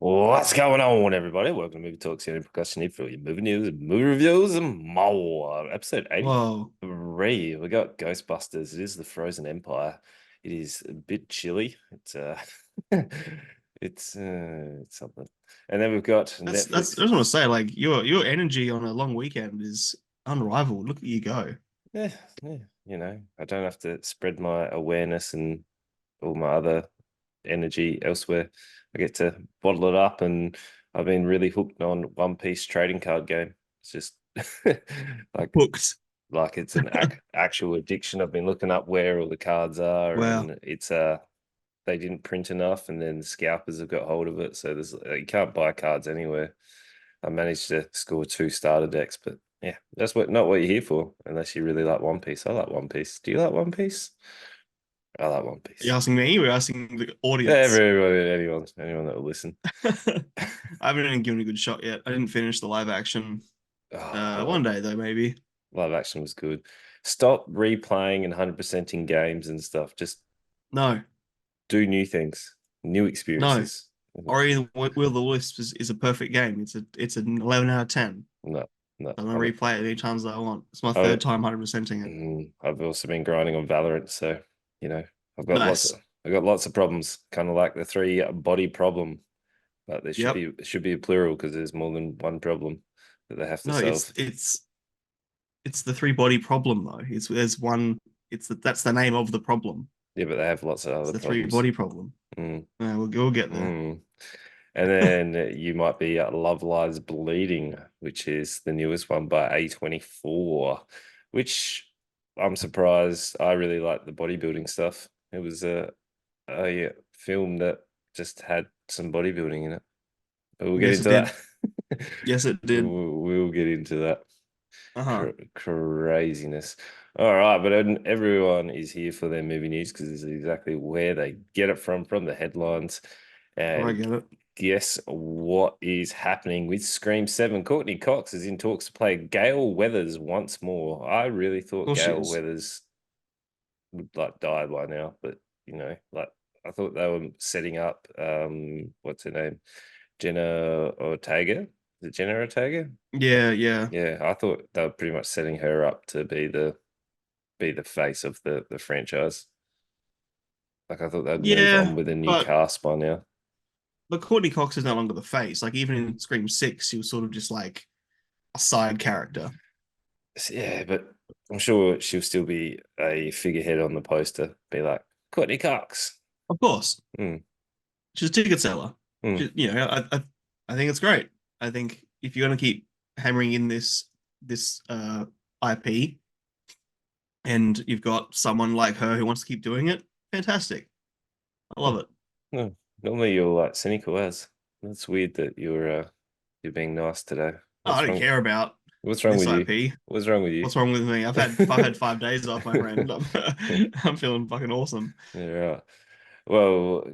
What's going on, everybody? Welcome to Movie Talks here in Percussion for your movie news, movie reviews, and more. Episode Whoa, 83. We got Ghostbusters. It is the Frozen Empire. It is a bit chilly. It's something. And then we've got that's. I Netflix. just want to say, like your energy on a long weekend is unrivaled. Look at you go. Yeah, yeah, I don't have to spread my awareness and all my other energy elsewhere. I get to bottle it up, and I've been really hooked on One Piece trading card game. It's just like Hooked. it's an actual addiction. I've been looking up where all the cards are, Wow. and it's they didn't print enough, and then the scalpers have got hold of it. So there's you can't buy cards anywhere. I managed to score two starter decks, but yeah, that's not what you're here for, unless you really like One Piece. I like One Piece. Do you like One Piece? I like One Are you Piece. asking me? We're asking the audience. Everybody, anyone that will listen. I haven't even given it a good shot yet. I didn't finish the live action. Oh, One day though, maybe. live action was good. Stop replaying and 100%ing games and stuff. Just No, do new things, new no. experiences. Ori and the Will of the Wisps is a perfect game. It's an 11 out of 10. No, no. I'm gonna replay it any times that I want. It's my I, third time 100%ing it. I've also been grinding on Valorant, so you know, Nice. I've got lots of problems, kind of like the three body problem, but there should Yep. be a plural because there's more than one problem that they have to No, it's solve. it's it's the three body problem though. It's there's one. That's the name of the problem. Yeah, but they have lots of It's other the three problems. body problem. Mm, We'll get there. mm. And then you might be Love Lies Bleeding, which is the newest one by A24, which I'm surprised. I really like the bodybuilding stuff. It was a film that just had some bodybuilding in it. But we'll get Yes, it into did. that. Yes, it did. We'll get into that Uh-huh. craziness. All right, but everyone is here for their movie news because this is exactly where they get it from the headlines. I And get it. guess what is happening with Scream 7? Courtney Cox is in talks to play Gail Weathers once more. I really Of thought course she Gail is. Weathers would die by now, but like I thought they were setting up what's her name? Jenna Ortega. Is it Jenna Ortega? Yeah, yeah, Yeah, I thought they were pretty much setting her up to be the face of the franchise. Like I thought they'd move yeah. on with a new But cast by now. Courtney Cox is no longer the face. Like even in Scream 6, she was sort of just like a side character. Yeah, but I'm sure she'll still be a figurehead on the poster. Be like Courtney Cox. Of course, Mm, she's a ticket seller. mm. I think it's great. I think if you're gonna keep hammering in this IP, and you've got someone like her who wants to keep doing it, fantastic. I love Mm. it. No, normally you're like cynical as. That's weird that you're being nice today. Oh, I What's don't wrong? care about What's wrong this with you? IP. What's wrong with you? What's wrong with me? I've had 5 days off, my friend. I'm feeling fucking awesome. Yeah, right. Well,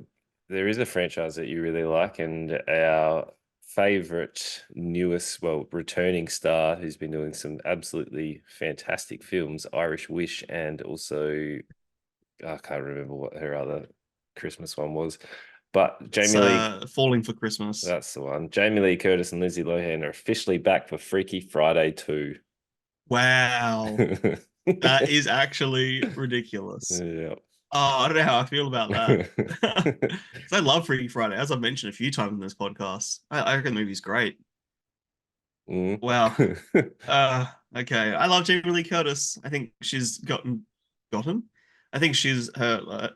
there is a franchise that you really like, and our favorite, newest, well, returning star who's been doing some absolutely fantastic films, Irish Wish, and also I can't remember what her other Christmas one was, but It's Jamie Lee, Falling for Christmas. that's the one. Jamie Lee Curtis and Lindsay Lohan are officially back for Freaky Friday 2. Wow, that is actually ridiculous. Yeah. Oh, I don't know how I feel about that. Because I love Freaky Friday, as I've mentioned a few times in this podcast. I reckon the movie's great. Mm. Wow. Okay. I love Jamie Lee Curtis. I think she's gotten. I think she's her,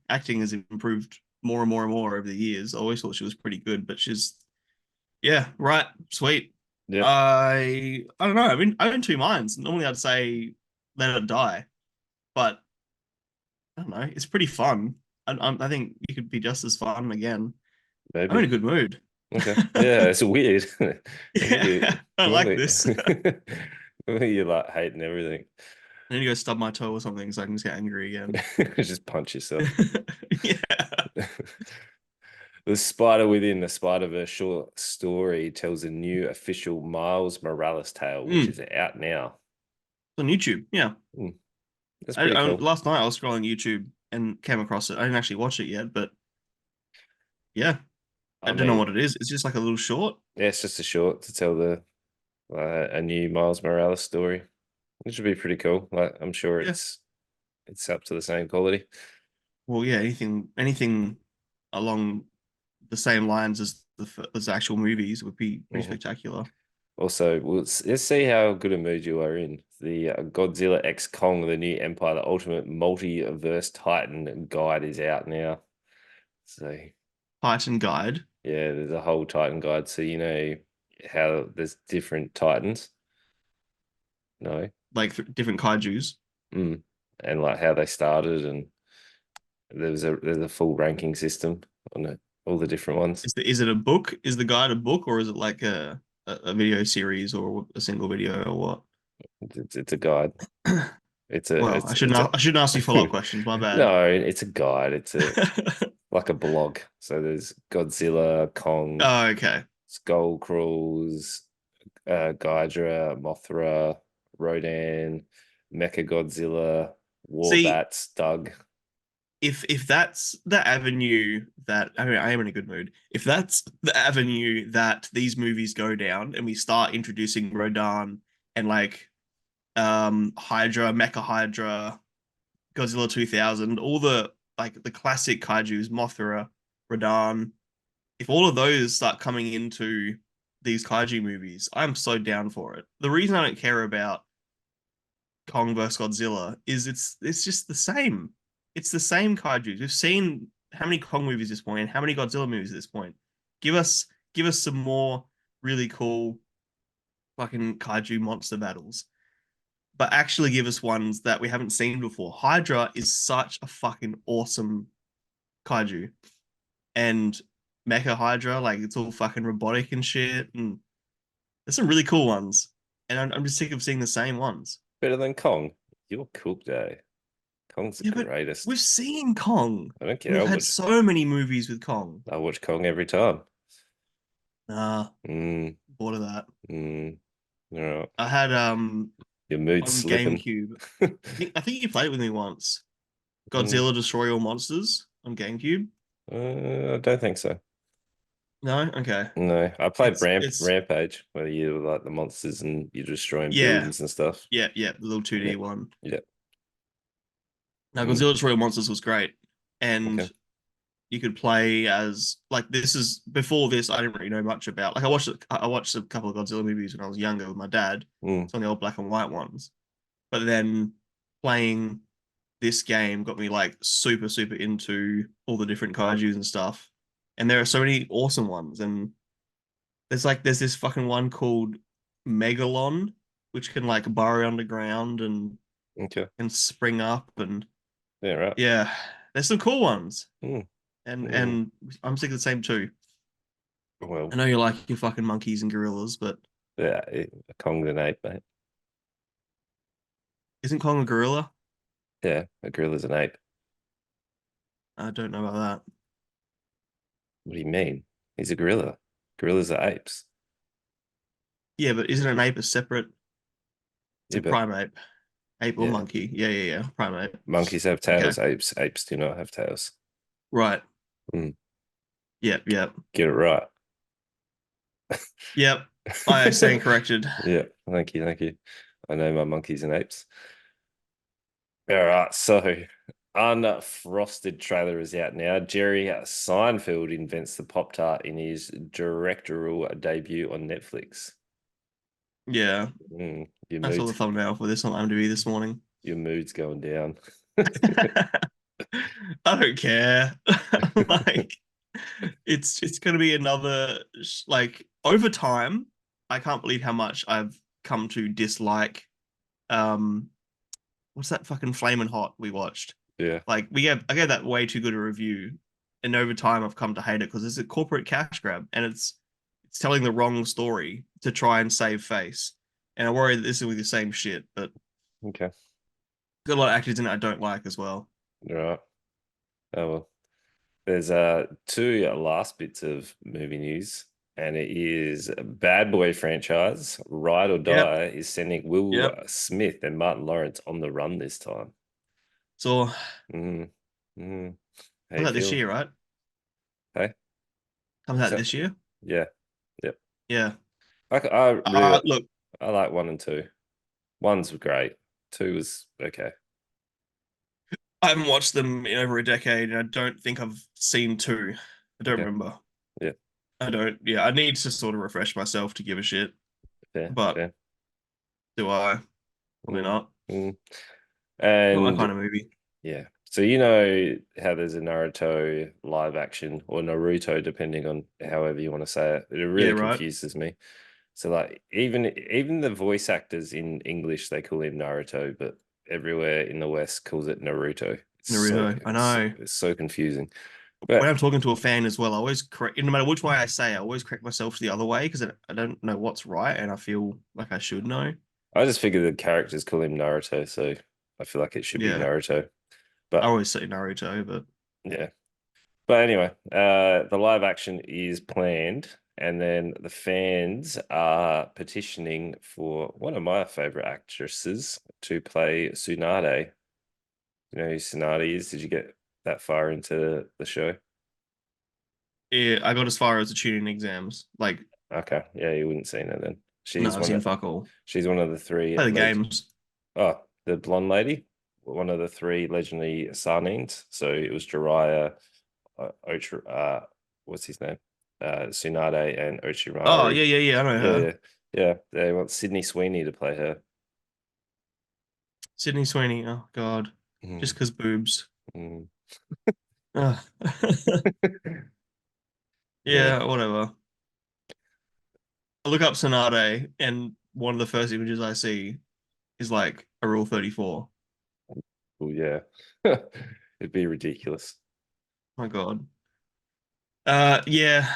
acting has improved more and more and more over the years. I always thought she was pretty good, but yeah, right, sweet. Yep. I don't know. I'm in two minds. Normally, I'd say let it die, but I don't know. It's pretty fun. I think you could be just as fun again. I'm in a Maybe. good mood. Okay. Yeah, it's weird. Yeah, Normally, I like normally, this. normally you're like hating everything. I need to go stub my toe or something so I can just get angry again. Just punch yourself. Yeah. The Spider Within the Spider-Verse short story tells a new official Miles Morales tale, which Mm. is out now. On YouTube. Yeah. Hmm, that's pretty cool. Last night I was scrolling YouTube and came across it. I didn't actually watch it yet, but yeah. I I don't know mean, what it is. It's just like a little short. yeah, it's just a short to tell the a new Miles Morales story, which would be pretty cool. Like, I'm sure Yeah. it's up to the same quality. Well, yeah, anything along the same lines as the actual movies would be pretty Hmm. spectacular. Also, let's see how good a mood you are in. The Godzilla X Kong, the new Empire, the Ultimate Multiverse Titan guide is out now. So Titan Guide, yeah, there's a whole Titan guide. So you know how there's different Titans. No. like different kaiju's. Mm. And like how they started, and there's a full ranking system on it, all the different ones. Is it a book? Is the guide a book, or is it like a video series or a single video or what? It's a guide. Well, It's a I shouldn't ask you follow-up questions. My bad. no, it's a guide. It's a like a blog. So there's Godzilla, Kong, Oh, okay. Skull Crawls, Ghidorah, Mothra, Rodan, Mechagodzilla, See, Warbats, Doug. if that's the avenue that I mean, I am in a good mood. If that's the avenue that these movies go down, and we start introducing Rodan and like Hydra, Mecha Hydra, Godzilla 2000, all the like the classic kaiju's, Mothra, Rodan. If all of those start coming into these kaiju movies, I'm so down for it. The reason I don't care about Kong vs Godzilla is it's just the same. It's the same kaiju. We've seen how many Kong movies at this point, and how many Godzilla movies at this point. Give us give us some more really cool fucking kaiju monster battles, but actually give us ones that we haven't seen before. Hydra is such a fucking awesome kaiju, and Mecha Hydra, like it's all fucking robotic and shit, and there's some really cool ones. And I'm just sick of seeing the same ones. Better than Kong. You're cooked, eh? Kong's the Yeah, but greatest. we've seen Kong. I don't care. We've had so many movies with Kong. I watch Kong every time. Nah, Mm, bored of that. mm, all right. I had Your mood's on slipping. GameCube. I think you played it with me once. Mm, Godzilla Destroy All Monsters on GameCube. I don't think so. No, okay. No, I played It's Rampage, where you like the monsters and you're destroying yeah, buildings and stuff. yeah, the little Yeah, 2D one. yeah. Now Mm, Godzilla Destroy All Monsters was great, and okay. you could play as like this is before this. I didn't really know much about. Like I watched a couple of Godzilla movies when I was younger with my dad. Mm, It's on the old black and white ones. But then playing this game got me like super into all the different kaiju's and stuff. And there are so many awesome ones. And there's this fucking one called Megalon, which can like burrow underground okay. and spring up. And Yeah, right. yeah, there's some cool ones. Mm, And mm. I'm sick of the same too. I Well, know you like your fucking monkeys and gorillas, but yeah, Kong's an ape, mate. isn't Kong a gorilla? Yeah, a gorilla's an ape. I don't know about that. What do you mean? He's a gorilla. Gorillas are apes. Yeah, but isn't an ape a separate? It's Yeah, a but primate. Ape or yeah, monkey. Yeah. Primate. monkeys have Okay. tails. Apes do not have tails. Right. Mm, Yep. get it right. Yep. I stand corrected. Yeah, thank you, thank you. I know my monkeys and apes. All right, so Unfrosted trailer is out now. Jerry Seinfeld invents the Pop Tart in his directorial debut on Netflix. Yeah. Your I saw mood's the thumbnail for this on IMDb this morning. your mood's going down. I don't care. Like it's gonna be another like over time. I can't believe how much I've come to dislike um what's that fucking Flamin' Hot we watched? Yeah, Like I gave that way too good a review, and over time I've come to hate it because it's a corporate cash grab, and it's telling the wrong story to try and save face. And I worry that this is with the same shit, but okay. got a lot of actors in it I don't like as well. All right. Oh well. There's two last bits of movie news, and it is Bad Boy franchise. Ride or Yep, Die is sending Will yep. Smith and Martin Lawrence on the run this time. So Mm, mm. How was you that this feel? year, right? Hey, Comes out So, this year. yeah, yep. Yeah. I really Look, I like one and two. One's great. Two was okay. I haven't watched them in over a decade, and I don't think I've seen two. I don't Okay. remember. Yeah. I don't. Yeah, I need to sort of refresh myself to give a shit. Fair. But Fair. do I? Probably Mm, not. mm. Not my And kind of movie. yeah. So you know how there's a Naruto live action or Naruto, depending on however you want to say it. It Yeah, really right. confuses me. So like even the voice actors in English they call him Naruto, but everywhere in the West calls it Naruto. Naruto. I know. It's so confusing. When But I'm talking to a fan as well, I always correct, no matter which way I say, I always correct myself the other way because I don't know what's right, and I feel like I should know. I just figure the characters call him Naruto, so I feel like it should be Yeah, Naruto. I But always say Naruto, but yeah. But anyway, the live action is planned, and then the fans are petitioning for one of my favorite actresses to play Tsunade. You know who Tsunade is? Did you get that far into the show? yeah, I got as far as the tuning exams. Like, Okay, yeah, you wouldn't seen her then. no, I've seen fuck all. She's one of the three Play the games. oh, the blonde lady, one of the three legendary Sarnines. So it was Jiraiya, Ocha, what's his name? Tsunade and Oh, Ochimaru. yeah, yeah, yeah. I know Yeah, her. yeah, yeah. They want Sydney Sweeney to play her. Sydney Sweeney. Oh God, just Mm, because boobs. mm. Ugh. Yeah, Yeah, whatever. I look up Sonate, and one of the first images I see is like a Rule 34. well, yeah. It'd be ridiculous. My God. Yeah,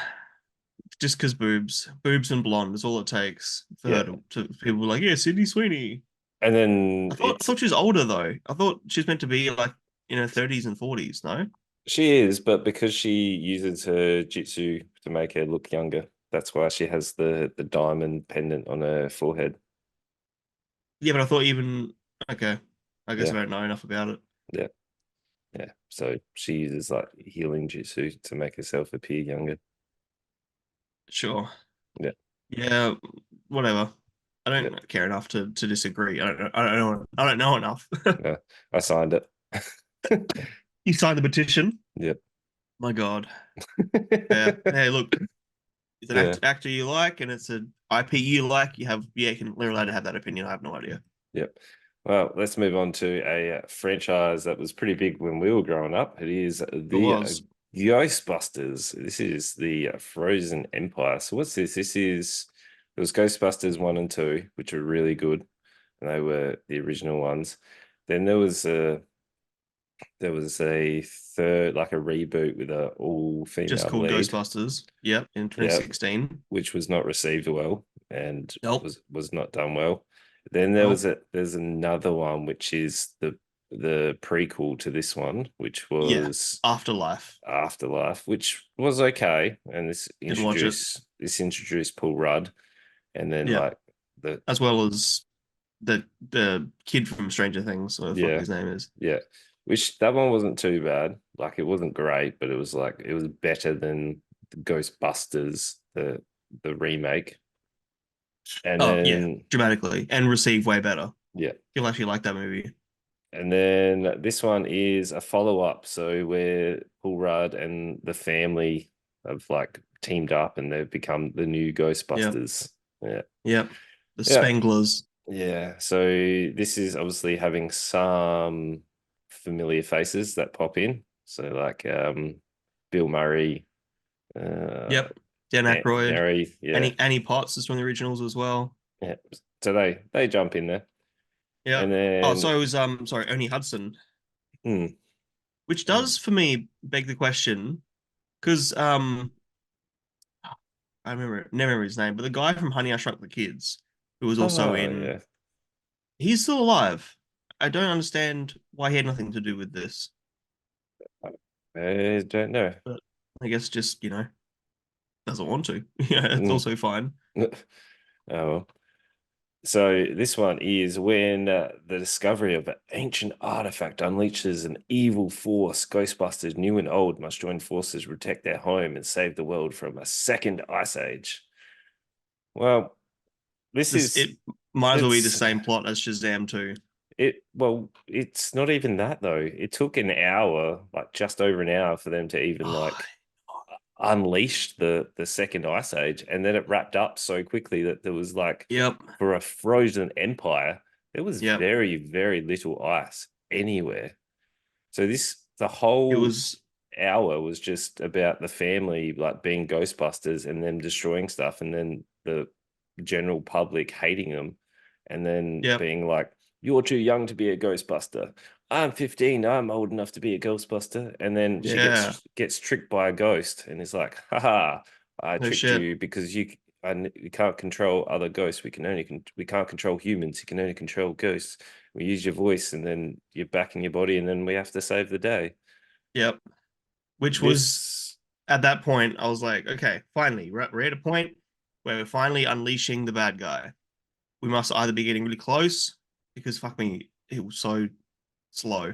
just because boobs, boobs and blonde is all it takes for her Yeah, to people like, yeah, Sydney Sweeney. and then I it's thought she was older though. I thought she's meant to be like in her 30s and 40s. No. she is, but because she uses her jitsu to make her look younger, that's why she has the diamond pendant on her forehead. Yeah, but I thought even okay. I guess I Yeah, don't know enough about it. yeah, yeah. So she uses like healing jitsu to make herself appear younger. Sure. Yeah, Yeah, whatever. I yeah, don't care enough to disagree. I don't know. I don't know enough. yeah. I signed it. You signed the petition. Yep. My God. Yeah. Hey, look, it's an Yeah, actor you like, and it's an IP you like. You have, yeah, you can, you're allowed to have that opinion. I have no idea. yep. Well, let's move on to a franchise that was pretty big when we were growing up. It is It the was Ghostbusters. This is the Frozen Empire. So what's this? It was Ghostbusters 1 and 2, which were really good. And they were the original ones. Then there was a third, like a reboot with a all just female called lead. Ghostbusters. Yep, in Yeah, 2016. which was not received well and Nope. was not done well. Then Nope. there's another one which is the prequel to this one, which Yeah. was Afterlife. Afterlife, which was okay, and Didn't watch it. this introduced Paul Rudd, and then Yeah. like the As well as the kid from Stranger Things, or the fuck yeah his name is. yeah, which that one wasn't too bad. Like it wasn't great, but it was like it was better than the Ghostbusters the remake, and Oh yeah, then dramatically and received way better. yeah. You'll actually like that movie. And then this one is a follow-up. So where Paul Rudd and the family have like teamed up and they've become the new Yep. Ghostbusters. Yeah. Yep. The Yeah. Spanglers. Yeah. So this is obviously having some familiar faces that pop in. So like Bill Murray, uh Yep. Dan Aykroyd. Neri, yeah. Annie Potts is from the originals as well. Yeah. So they jump in there. And Yep. Oh, then so it was sorry, Ernie Hudson, hmm, which does for me beg the question because I remember never remember his name, but the guy from Honey I Shrunk the Kids, who was also oh in, yeah. he's still alive. I don't understand why he had nothing to do with this, I don't know. but I guess just doesn't want to. Yeah, it's Mm. also fine. Oh, well. So this one is when the discovery of an ancient artifact unleashes an evil force. Ghostbusters, new and old, must join forces, protect their home, and save the world from a second ice age. Well, this This is it might as well be the it's same plot as Shazam 2. it's not even that though. It took an hour, like just over an hour, for them to even Oh, like unleashed the second ice age, and then it wrapped up so quickly that there was like, yep, for a frozen empire, there was yep. very little ice anywhere. So the It whole was hour was just about the family like being Ghostbusters and them destroying stuff, and then the general public hating them, and then yep, being like, "You're too young to be a Ghostbuster. I'm 15. I'm old enough to be a Ghostbuster." And then she yeah. gets tricked by a ghost, and is like, "Haha, I No tricked shit. you because we can't control other ghosts. We can't control humans. You can only control ghosts. We use your voice, and then you're back in your body, and then we have to save the day." Yep. Which was This, at that point, I was like, okay, finally, we're at a point where we're finally unleashing the bad guy. We must either be getting really close because fuck me, it was so slow.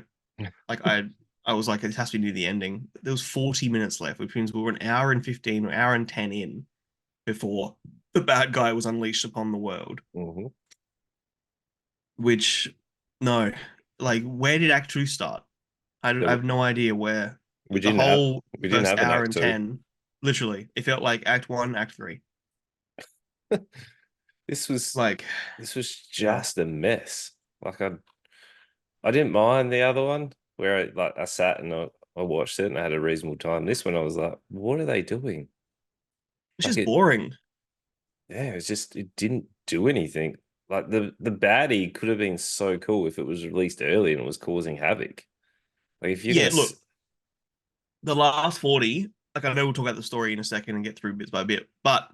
Like I was like, it has to be near the ending. There was 40 minutes left, which means we were an hour and 15 or hour and 10 in before the bad guy was unleashed upon the world. Mhm. Which, no, like, where did Act Two start? I have no idea where. We The didn't have whole we didn't first have an hour act and two. 10, literally, it felt like Act One, Act Three. This was Like, this was yeah, just a mess. Like I didn't mind the other one where I sat and I watched it and I had a reasonable time. This one I was like, what are they doing? it's Like just boring. yeah, it didn't do anything. Like the baddie could have been so cool if it was released early and it was causing havoc. Like if you're gonna Yeah, look, the last 40, like I know we'll talk about the story in a second and get through bits by bit, but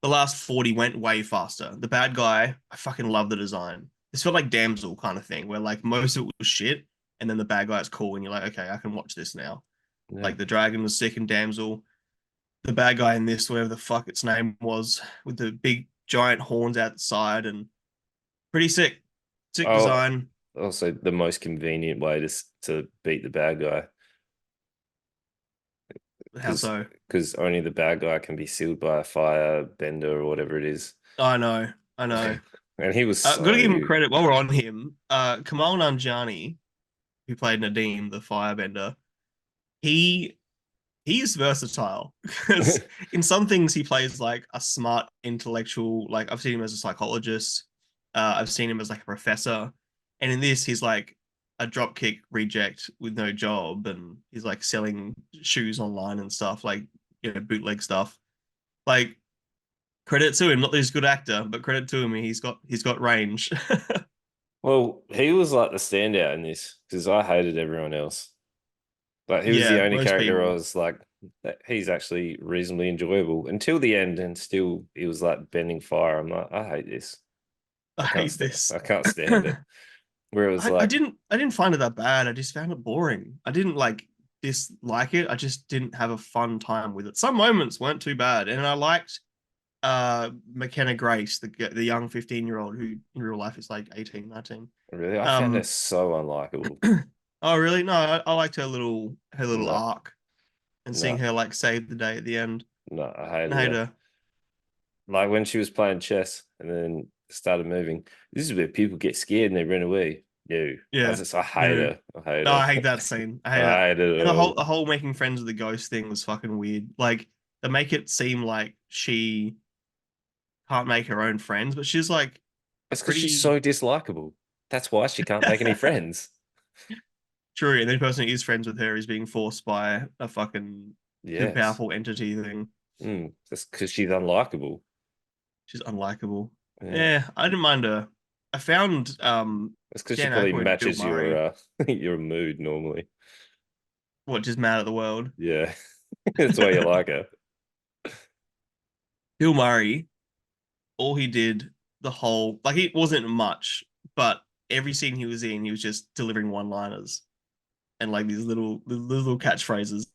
the last 40 went way faster. The bad guy, I fucking love the design. This felt like Damsel kind of thing, where like most of it was shit, and then the bad guy's cool, and you're like, okay, I can watch this now. yeah. Like the dragon was sick in Damsel. The bad guy in this, whatever the fuck its name was, with the big giant horns outside and pretty sick. Sick Oh, design. also the most convenient way to beat the bad guy, How because so? only the bad guy can be sealed by a fire bender or whatever it is. I know, I know. And he was Gotta give him so credit while we're on him. Kamal Nanjiani, who played Nadeem, the firebender, he he's versatile because in some things he plays like a smart intellectual. Like I've seen him as a psychologist. I've seen him as like a professor, and in this he's like a dropkick reject with no job, and he's like selling shoes online and stuff, like bootleg stuff. Like credit to him, not that he's a good actor, but credit to him, he's got range. well, he was like the standout in this because I hated everyone else. Like he was the Yeah, only most character I people. was like, he's actually reasonably enjoyable until the end, and still he was like bending fire. I'm like, I hate this. I hate this. I can't stand it. Where it was like, I didn't find it that bad. I just found it boring. I didn't like dislike it. I just didn't have a fun time with it. Some moments weren't too bad, and I liked McKenna Grace, the young 15-year-old who in real life is like 18, 19. really, I found her Um so unlikable. oh really? No, I liked her little No, arc and seeing no, her like save the day at the end. no, I I hated hate her. her. Like when she was playing chess and then started moving. This is where people get scared and they run away. No, Yeah. I hate No. her. I hate No, her. I hate that scene. I hate it. I hate it And all. the whole making friends with the ghost thing was fucking weird. Like they make it seem like she can't make her own friends, but she's like It's because she's pretty so dislikable. That's why she can't make any friends. true. And the person who is friends with her is being forced by a fucking too Yes. powerful entity thing. That's because she's unlikable. She's unlikable. Yeah. Yeah, I didn't mind her. I found That's because she Dan probably Aykroyd and Bill matches your Murray, your mood normally. what, just mad at the world. Yeah. That's why you like her. Bill Murray, all he did the whole like it wasn't much, but every scene he was in, he was just delivering one-liners and like these little catchphrases.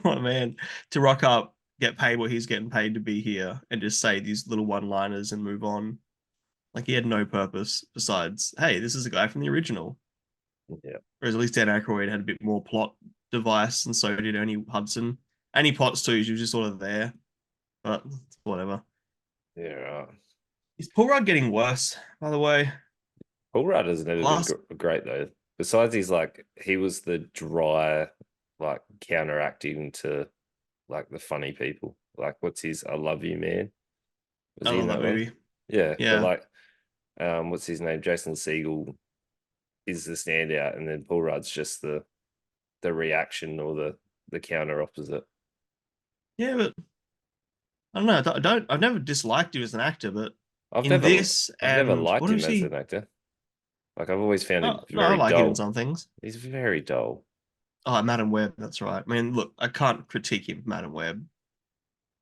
Oh man, to rock up, get paid what he's getting paid to be here, and just say these little one-liners and move on. Like he had no purpose besides, hey, this is a guy from the original. Yeah, Whereas at least Dan Aykroyd had a bit more plot device, and so did Ernie Hudson. Annie Potts too. She was just sort of there, but whatever. yeah. Right. Is Paul Rudd getting worse? By the way, Paul Rudd has never been last great though. Besides, he was the dry, like counteracting to like the funny people. Like, what's his "I Love You, Man"? Was I he in love that that one? movie. Yeah, but Yeah. like, what's his name? Jason Segel is the standout, and then Paul Rudd's just the reaction or the counter opposite. Yeah, but I don't know. I don't. I've never disliked him as an actor, but I've in never this I've never and liked what him was as he? an actor. Like I've always found him Oh, no, I very like him in dull. some things. He's very dull. Oh, Madam Web. That's right. I mean, look, I can't critique him, Madam Web.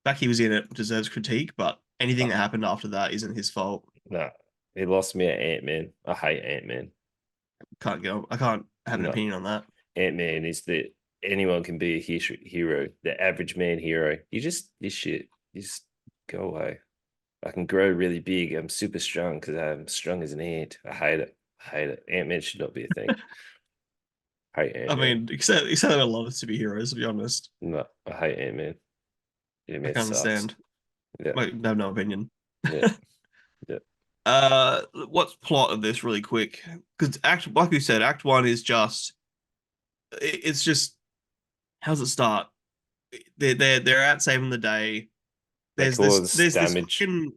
Fact he was in it deserves critique, but anything Uh, that happened after that isn't his fault. no, he lost me at Ant-Man. I hate Ant-Man. Can't go. I can't have an No, opinion on that. Ant-Man is the anyone can be a hero, the average man hero. You shit. You just go away. I can grow really big. I'm super strong because I'm strong as an ant. I hate it. I hate it. Ant-Man should not be a thing. I hate I Ant-Man. mean, except I love superheroes, to be honest. No, I hate Ant-Man. I Ant-Man can sucks. understand. Yeah, I have no opinion. yeah, yeah. What's plot of this really quick? Because act, like you said, Act One is just it's just how does it start? They're out saving the day. They cause There's this damage. fucking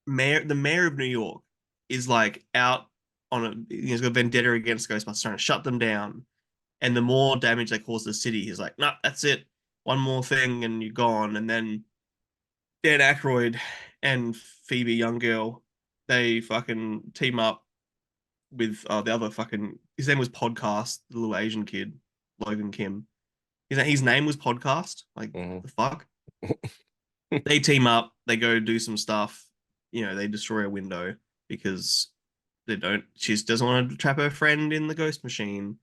mayor. The mayor of New York is like out on a he's got a vendetta against Ghostbusters, trying to shut them down. And the more damage they cause the city, he's like, nah, that's it. One more thing and you're gone. And then Dan Aykroyd and Phoebe Young Girl, they fucking team up with the other fucking his name was Podcast, the little Asian kid, Logan Kim. His name was Podcast. Like Mhm. the fuck? They team up, they go do some stuff. You know, they destroy a window because they don't. She doesn't want to trap her friend in the ghost machine.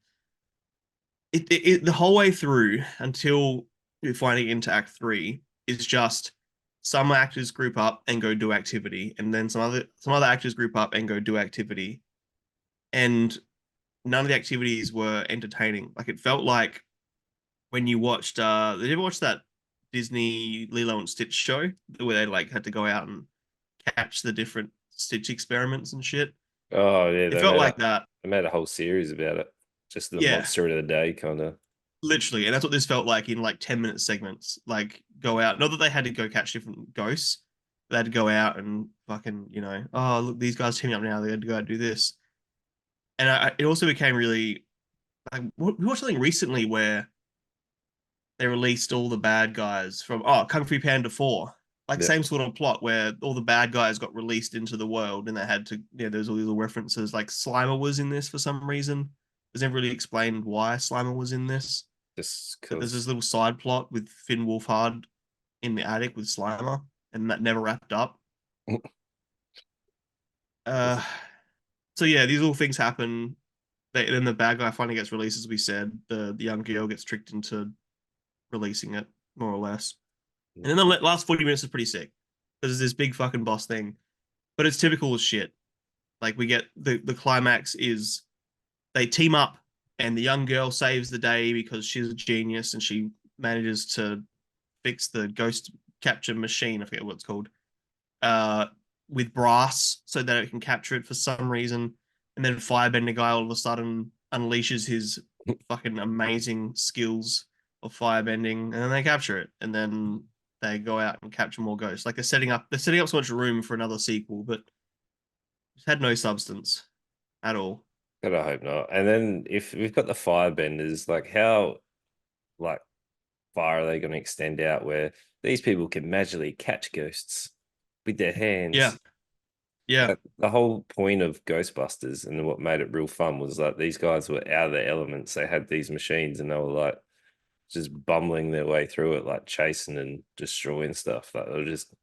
The whole way through until you're finding into Act Three is just some actors group up and go do activity, and then some other actors group up and go do activity, and none of the activities were entertaining. Like it felt like when you watched did you ever watch that Disney Lilo and Stitch show where they like had to go out and catch the different Stitch experiments and shit? Oh yeah, It felt like that. they made a whole series about it. Just the Yeah, monster of the day kind of. literally. And that's what this felt like in like 10-minute segments. Like go out. Not that they had to go catch different ghosts. They had to go out and fucking, oh look, these guys teaming up now. They had to go out and do this. And it also became really like we watched something recently where they released all the bad guys from Kung Fu Panda 4. Like Yeah, same sort of plot where all the bad guys got released into the world and they had to there's all these little references like Slimer was in this for some reason. It was never really explained why Slimer was in this. just But there's this because. little side plot with Finn Wolfhard in the attic with Slimer, and that never wrapped up. Uh so yeah, these all things happen. Then the bad guy finally gets released, as we said. The young girl gets tricked into releasing it, more or less. And then the last 40 minutes is pretty sick because there's this big fucking boss thing, but it's typical as shit. Like we get the climax is they team up and the young girl saves the day because she's a genius and she manages to fix the ghost capture machine. I forget what it's called. Uh, with brass so that it can capture it for some reason. And then Firebender guy all of a sudden unleashes his fucking amazing skills of firebending, and then they capture it, and then they go out and capture more ghosts. Like they're setting up so much room for another sequel, but it had no substance at all. But I hope not. And then if we've got the firebenders, like how like far are they going to extend out where these people can magically catch ghosts with their Yeah, hands? yeah. Like the whole point of Ghostbusters and what made it real fun was like these guys were out of their elements. They had these machines and they were like just bumbling their way through it, like chasing and destroying stuff. Like they were just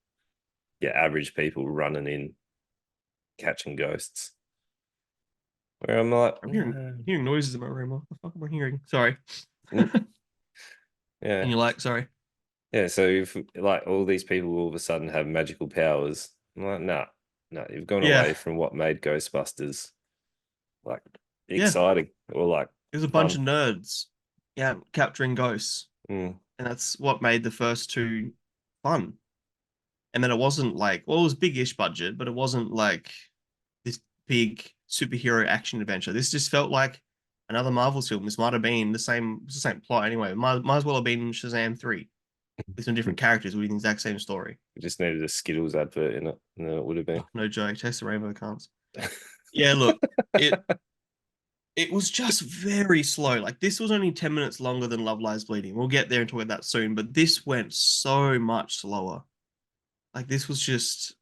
average people running in catching ghosts. Where I'm like, I'm no. hearing noises in my room. What the fuck am I hearing? Sorry. Mm, And yeah, you're like, sorry. yeah. So if like all these people all of a sudden have magical powers, I'm like, nah, no, you've gone Yeah, away from what made Ghostbusters like yeah. exciting or like It was a bunch fun. of nerds, yeah, capturing ghosts, Mm, and that's what made the first two fun. And then it wasn't like, well, it was big-ish budget, but it wasn't like this big superhero action adventure. This just felt like another Marvel film. This might have been the same plot anyway. Might as well have been Shazam 3 with some different characters with the exact same story. we just needed a Skittles advert in it, and then it would have been. Oh, no joke. Chase the Rainbow Cunts. Yeah, look, it it was just very slow. Like this was only 10 minutes longer than Love Lies Bleeding. We'll get there and talk about that soon, but this went so much slower. Like this was just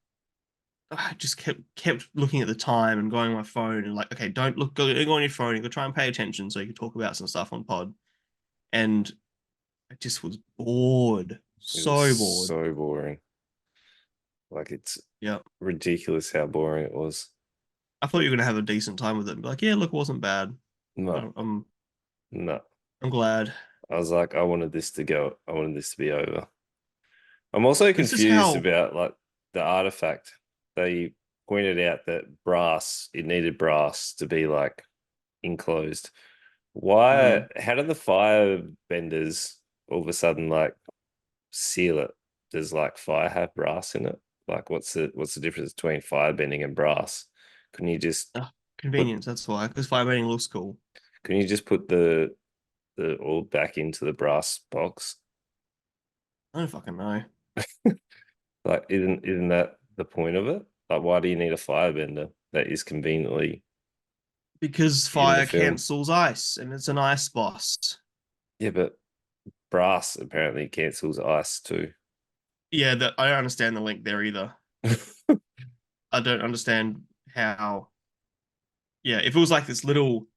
I just kept looking at the time and going on my phone and like, okay, don't look go on your phone. You go try and pay attention so you can talk about some stuff on pod. And I just was bored, It was so bored. so boring. Like it's Yeah, ridiculous how boring it was. I thought you were gonna have a decent time with it. And be like, yeah, look, it wasn't bad. No, no. I'm glad. I was like, I wanted this to go. I wanted this to be over. I'm also This is confused how. about like the artifact. They pointed out that brass, it needed brass to be like enclosed. Why? Mm, How did the firebenders all of a sudden like seal it? Does like fire have brass in it? Like, what's the difference between firebending and brass? Couldn't you just put convenience. That's why. Because firefighting looks cool. couldn't you just put the all back into the brass box? I don't fucking know. Like, isn't that the point of it? Like, why do you need a firebender that is conveniently Because in the fire film? cancels ice, and it's an ice boss. Yeah, but brass apparently cancels ice too. Yeah, that I don't understand the link there either. I don't understand how. Yeah, if it was like this little,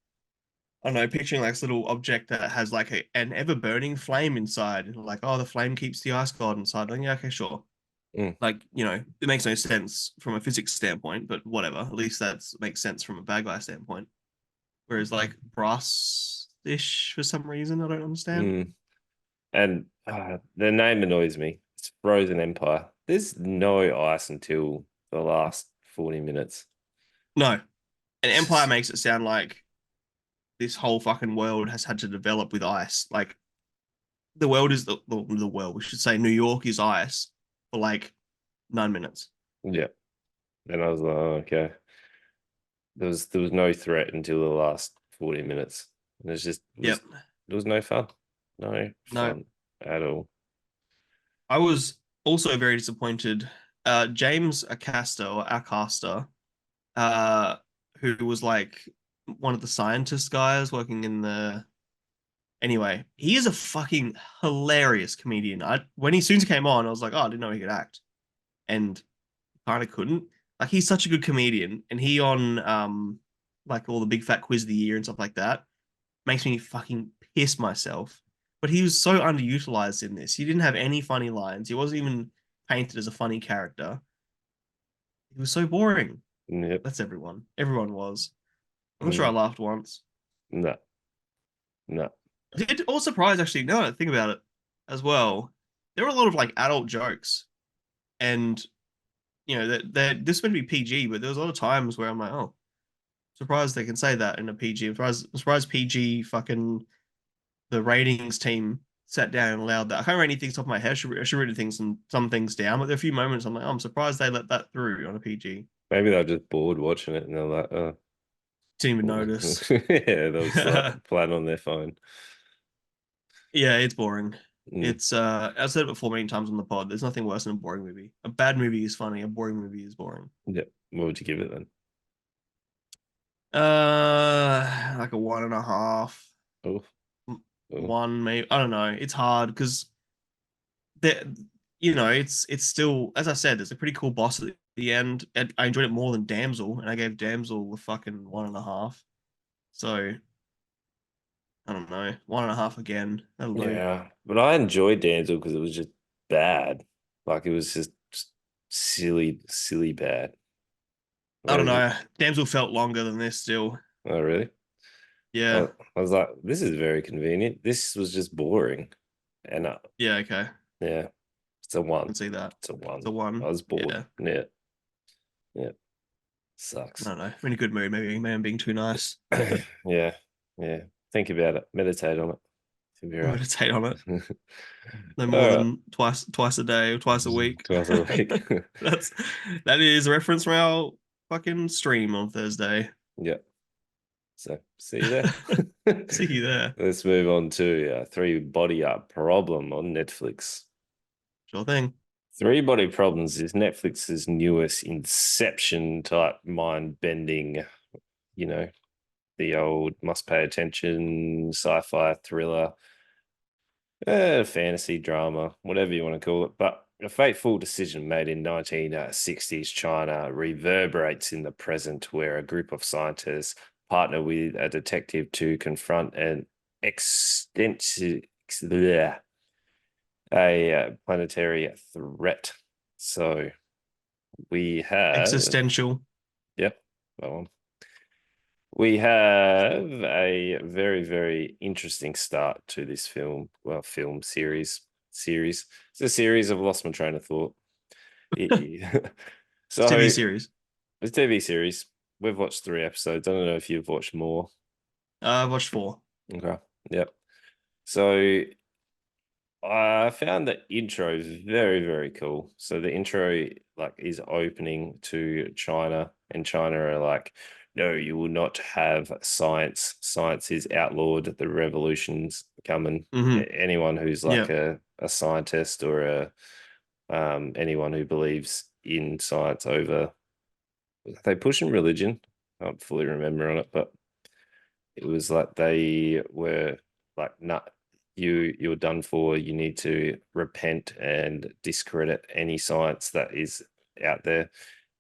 I don't know, picturing like this little object that has like an ever burning flame inside, and like, oh, the flame keeps the ice god inside. Then yeah, okay, sure. Mm, Like, it makes no sense from a physics standpoint, but whatever. At least that makes sense from a bad guy standpoint. Whereas like brass-ish for some reason, I don't understand. mm. And the name annoys me. It's Frozen Empire. There's no ice until the last 40 minutes. No, and Empire makes it sound like this whole fucking world has had to develop with ice. Like the world is the world. We should say New York is ice for like 9 minutes. Yeah. And I was like, oh, okay. There was no threat until the last 40 minutes. And Yep. there was no fun. No No, fun at all. I was also very disappointed. James Acaster or Acaster, uh, who was like one of the scientist guys working in the. Anyway, he is a fucking hilarious comedian. I when he soon came on, I was like, oh, I didn't know he could act, and kind of couldn't. Like he's such a good comedian, and he on like all the big fat quiz of the year and stuff like that makes me fucking piss myself. But he was so underutilized in this. He didn't have any funny lines. He wasn't even painted as a funny character. He was so boring. Yep. That's everyone. Everyone was. I'm not sure I Mm, laughed once. no, no. I did also surprised actually. Now that I think about it as well, there were a lot of like adult jokes, and that this is meant to be PG, but there was a lot of times where I'm like, oh, surprised they can say that in a PG. I'm surprised PG fucking the ratings team sat down and allowed that. I can't remember anything off my head. I should written things and some things down, but there are a few moments I'm like, oh, I'm surprised they let that through on a PG. Maybe they're just bored watching it and they're like, oh, Didn't even notice. yeah, they'll just like Yeah, plan on their phone. it's boring. Mm, It's I've said it before many times on the pod. There's nothing worse than a boring movie. A bad movie is funny. A boring movie is boring. yeah. What would you give it then? Like a 1.5, Oh, oh. one maybe. I don't know. It's hard because that it's still, as I said, there's a pretty cool boss at the end. And I enjoyed it more than Damsel, and I gave Damsel a fucking 1.5. So I don't know, 1.5 again. That'll do. Yeah, but I enjoyed Danzel because it was just bad. Like it was just silly, silly bad. I don't Whereas, know. Damsel felt longer than this still. oh really? Yeah. I was like, this is very convenient. This was just boring, and Yeah. Okay. yeah, it's a I one. can see that. It's a It's one. a I one. was bored. Yeah. Yeah, yeah. I Sucks. don't know. I'm in a good mood. Maybe I'm being too nice. Yeah, yeah. Think about it. Meditate on it. You'll be right. Meditate on it. No more All right. than twice a day or twice a week. Twice a week. That's that is a reference from our fucking stream on Thursday. Yeah. So see you there. See you there. Let's move on to Three Body Art Problem on Netflix. Sure thing. Three Body Problems is Netflix's newest Inception type mind bending, you know, the old must pay attention sci-fi thriller, fantasy drama, whatever you want to call it. But a fateful decision made in 1960s China reverberates in the present, where a group of scientists partner with a detective to confront an extensive, bleh, a planetary threat. So we have, Existential. yep, that one. We have a very, very interesting start to this film, well, film series. It's a series. I've lost my train of thought. It's TV So series. it's a TV series. We've watched 3 episodes. I don't know if you've watched more. I've watched four. Okay. Yep. So I found the intro very, very cool. So the intro like is opening to China, and China are like, no, you will not have science. Science is outlawed. The revolution's coming. Mm-hmm. Anyone who's like Yeah. a scientist or a anyone who believes in science over they pushing religion. I don't fully remember on it, but it was like they were like, nah, you're done for. You need to repent and discredit any science that is out there.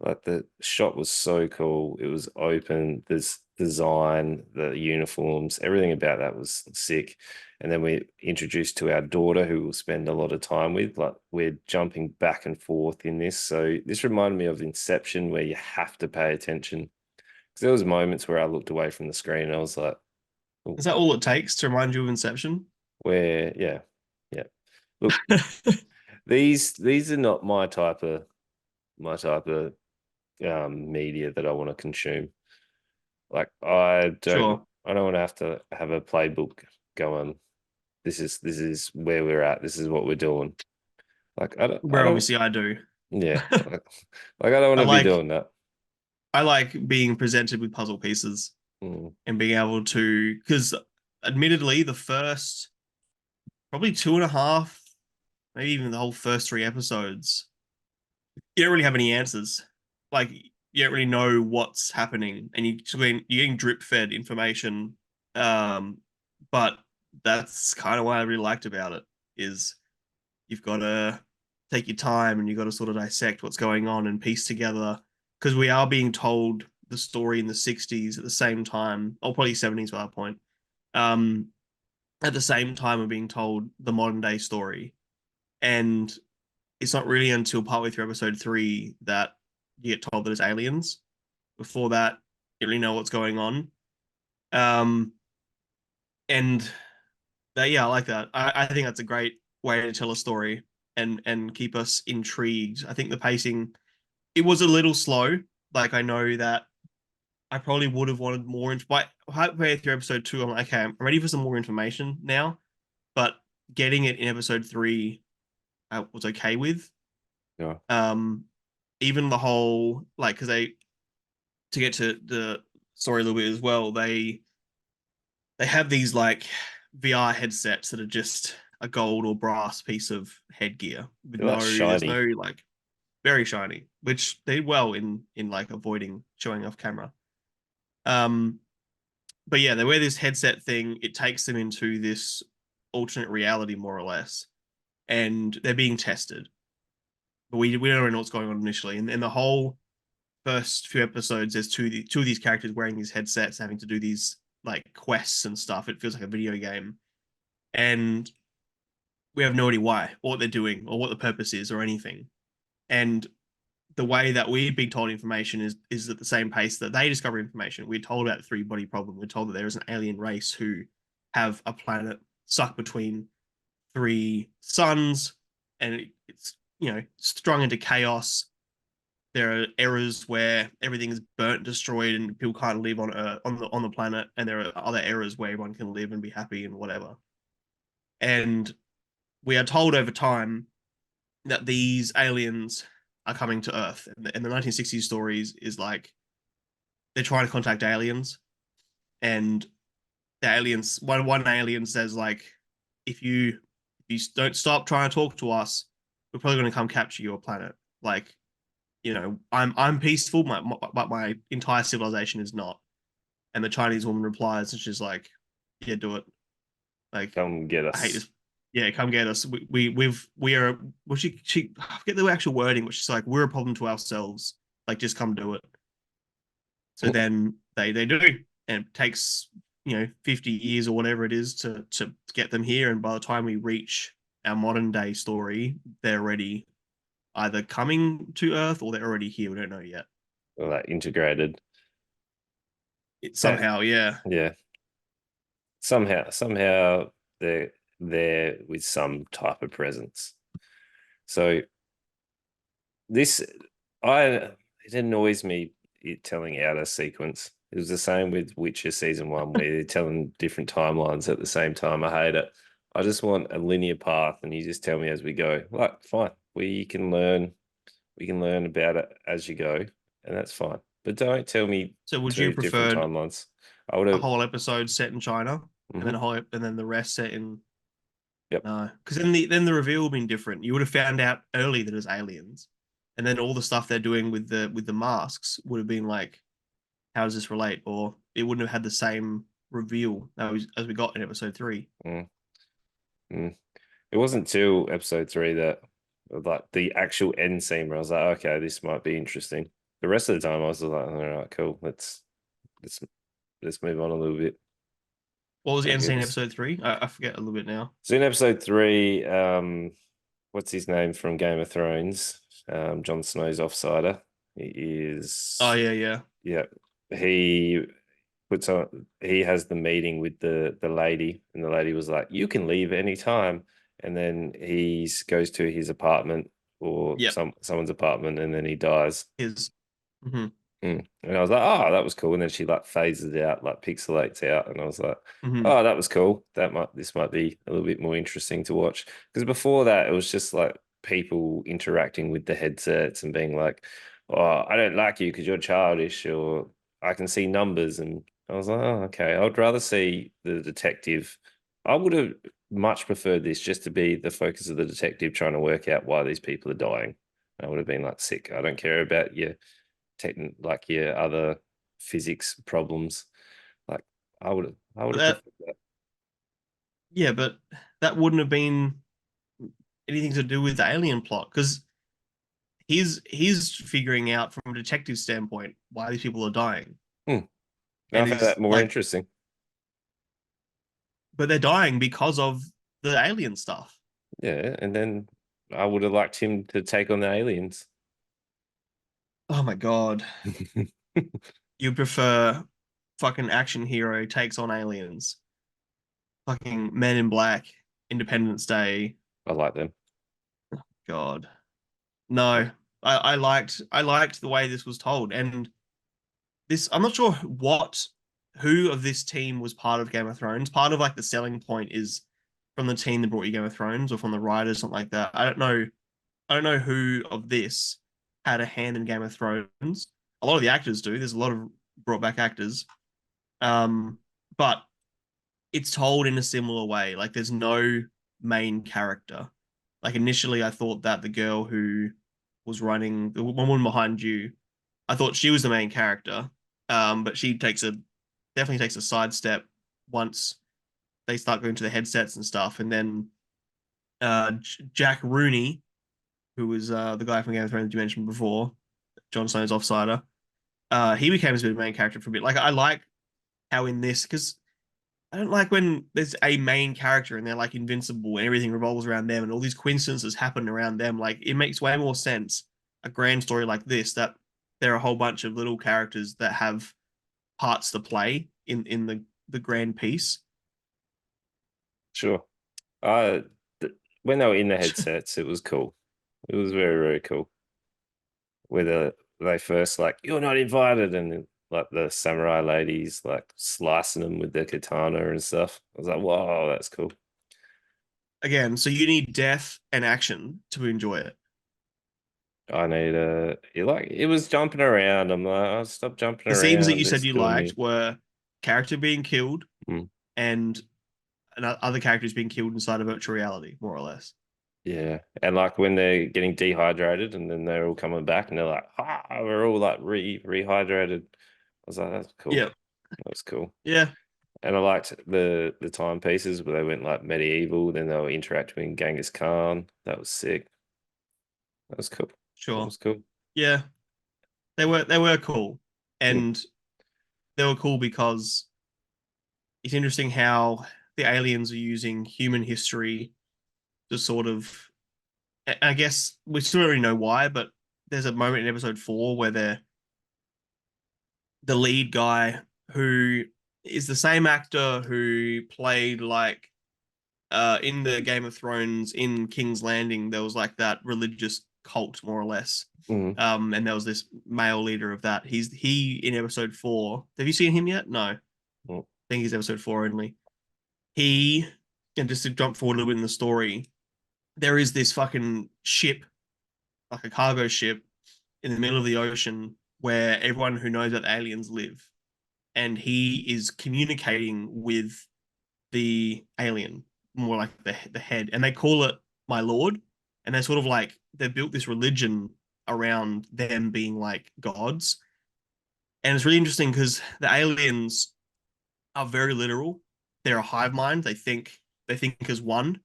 Like the shot was so cool. It was open. This design, the uniforms, everything about that was sick. And then we introduced to our daughter, who we'll spend a lot of time with. Like we're jumping back and forth in this. So this reminded me of Inception, where you have to pay attention. Because there was moments where I looked away from the screen and I was like, oh, Is that all it takes to remind you of Inception? where, yeah, yeah. Look, these are not my type of media that I want to consume. Like Sure. I don't want to have a playbook going. This is where we're at. This is what we're doing. Like I Where don't obviously I do. yeah. Like I don't want I to be like doing that. I like being presented with puzzle pieces Mm, and being able to, because admittedly, the first probably two and a half, maybe even the whole first three episodes, you don't really have any answers. Like you don't really know what's happening, and you're getting drip fed information. Um, but that's kind of what I really liked about it is you've got to take your time and you've got to sort of dissect what's going on and piece together because we are being told the story in the 60s at the same time, or probably 70s by that point. Um, at the same time, we're being told the modern day story. And it's not really until partway through episode three that you get told that it's aliens. Before that, you don't really know what's going on. Um, and yeah, I like that. I think that's a great way to tell a story and keep us intrigued. I think the pacing it was a little slow. Like I know that I probably would have wanted more. By halfway through episode two, I'm like, okay, I'm ready for some more information now. But getting it in episode three, I was okay with. yeah. Um, even the whole like because they to get to the story a little bit as well, they have these like VR headsets that are just a gold or brass piece of headgear with They're like there's shiny. no like very shiny, which they did well in like avoiding showing off camera. Um, but yeah, they wear this headset thing. It takes them into this alternate reality, more or less, and they're being tested. But we don't know what's going on initially, and the whole first few episodes, there's two of these characters wearing these headsets, having to do these like quests and stuff. It feels like a video game, and we have no idea why or what they're doing or what the purpose is or anything. And the way that we've been told information is at the same pace that they discover information. We're told about the three body problem. We're told that there is an alien race who have a planet stuck between three suns, and it's strung into chaos. there are eras where everything is burnt, destroyed, and people can't live on the planet, and there are other eras where everyone can live and be happy and whatever. And we are told over time that these aliens are coming to Earth. And the 1960s stories is like they're trying to contact aliens, and the aliens one alien says like, if you don't stop trying to talk to us, we're probably going to come capture your planet. Like, I'm peaceful, but my entire civilization is not. And the Chinese woman replies, and she's like, "Yeah, do it. Like, Come get I hate us. this. Yeah, come get us. We are. Well, she I forget the actual wording, but she's like, we're a problem to ourselves. Like, just come do it." So then they do, and it takes 50 years or whatever it is to get them here. And by the time we reach our modern day story, they're already either coming to Earth or they're already here. We don't know yet. All that integrated. That Somehow, yeah. yeah. Somehow they're there with some type of presence. So this I it annoys me it telling out a sequence. It was the same with Witcher season one where they're telling different timelines at the same time. I hate it. I just want a linear path and you just tell me as we go. Like, fine. We can learn about it as you go, and that's fine. But don't tell me So would you two different prefer timelines. I would a have whole episode set in China and then mhm. the rest set in Yep. no, because then the reveal would have been different. You would have found out early that it's aliens, and then all the stuff they're doing with the masks would have been like, how does this relate? Or it wouldn't have had the same reveal as we got in episode three. Mm, mm. It wasn't till episode three that like the actual end scene where I was like, okay, this might be interesting. The rest of the time I was like, all right, cool. Let's let's move on a little bit. What was the Thank end scene in goodness. episode three? I forget a little bit now. So in episode three, what's his name from Game of Thrones? Jon Snow's offsider. He Oh is yeah, yeah. yeah. He he has the meeting with the lady, and the lady was like, you can leave any time. And then he goes to his apartment or Yep. someone's apartment, and then he dies. His. Hmm. And I was like, oh, that was cool. And then she like phases out, like pixelates out, and I was like, Hmm. oh, that was cool. This might be a little bit more interesting to watch, because before that it was just like people interacting with the headsets and being like, oh, I don't like you because you're childish, or I can see numbers. And I was like, oh, okay, I'd rather see the detective. I would have much preferred this just to be the focus of the detective trying to work out why these people are dying. I would have been like, sick. I don't care about your like your other physics problems. Like I would But have preferred that. yeah, but that wouldn't have been anything to do with the alien plot because he's figuring out from a detective standpoint why these people are dying, Hmm. I and found is that more like, interesting. but they're dying because of the alien stuff. Yeah, and then I would have liked him to take on the aliens. Oh my god, you prefer fucking action hero takes on aliens, fucking Men in Black, Independence Day. I like them. God, no, I liked the way this was told, and this I'm not sure who of this team was part of Game of Thrones. Part of like the selling point is from the team that brought you Game of Thrones or from the writers, something like that. I don't know. I don't know who of this had a hand in Game of Thrones. A lot of the actors do. There's a lot of brought back actors. Um, but it's told in a similar way. Like there's no main character. Like initially I thought that the girl who was running the woman behind you, I thought she was the main character. But she definitely takes a sidestep once they start going to the headsets and stuff. And then Jack Rooney, who was the guy from Game of Thrones you mentioned before, Jon Snow's offsider, he became a bit of a main character for a bit. Like I like how in this because I don't like when there's a main character and they're like invincible and everything revolves around them and all these coincidences happen around them. Like it makes way more sense a grand story like this that there are a whole bunch of little characters that have parts to play in the grand piece. Sure. I when they were in the headsets, it was cool. It was very, very cool. Whether they first like you're not invited, and then, like the samurai ladies like slicing them with their katana and stuff. I was like, whoa, that's cool. Again, so you need death and action to enjoy it. I need it was jumping around. I'm like, oh, stop jumping The scenes that you around. said It's you doing liked me. were character being killed Mm. and other characters being killed inside of virtual reality, more or less. Yeah. And like when they're getting dehydrated and then they're all coming back and they're like, we're all like rehydrated. I was like, that's cool. Yeah, That was cool. yeah, And I liked the timepieces where they went like medieval, then they were interacting with Genghis Khan. That was sick. That was cool. That sure. was cool. Yeah, they were cool, Mm. and they were cool because it's interesting how the aliens are using human history to sort of. I guess we still don't really know why, but there's a moment in episode 4 where the lead guy who is the same actor who played like in the Game of Thrones in King's Landing, there was like that religious cult, more or less. Mm. And there was this male leader of that. He in episode 4. Have you seen him yet? No, I Mm. think he's episode 4 only. He and just to jump forward a little bit in the story, there is this fucking ship, like a cargo ship, in the middle of the ocean where everyone who knows about aliens live, and he is communicating with the alien, more like the head, and they call it my lord, and they're sort of like they built this religion around them being like gods, and it's really interesting because the aliens are very literal. They're a hive mind. They think as one.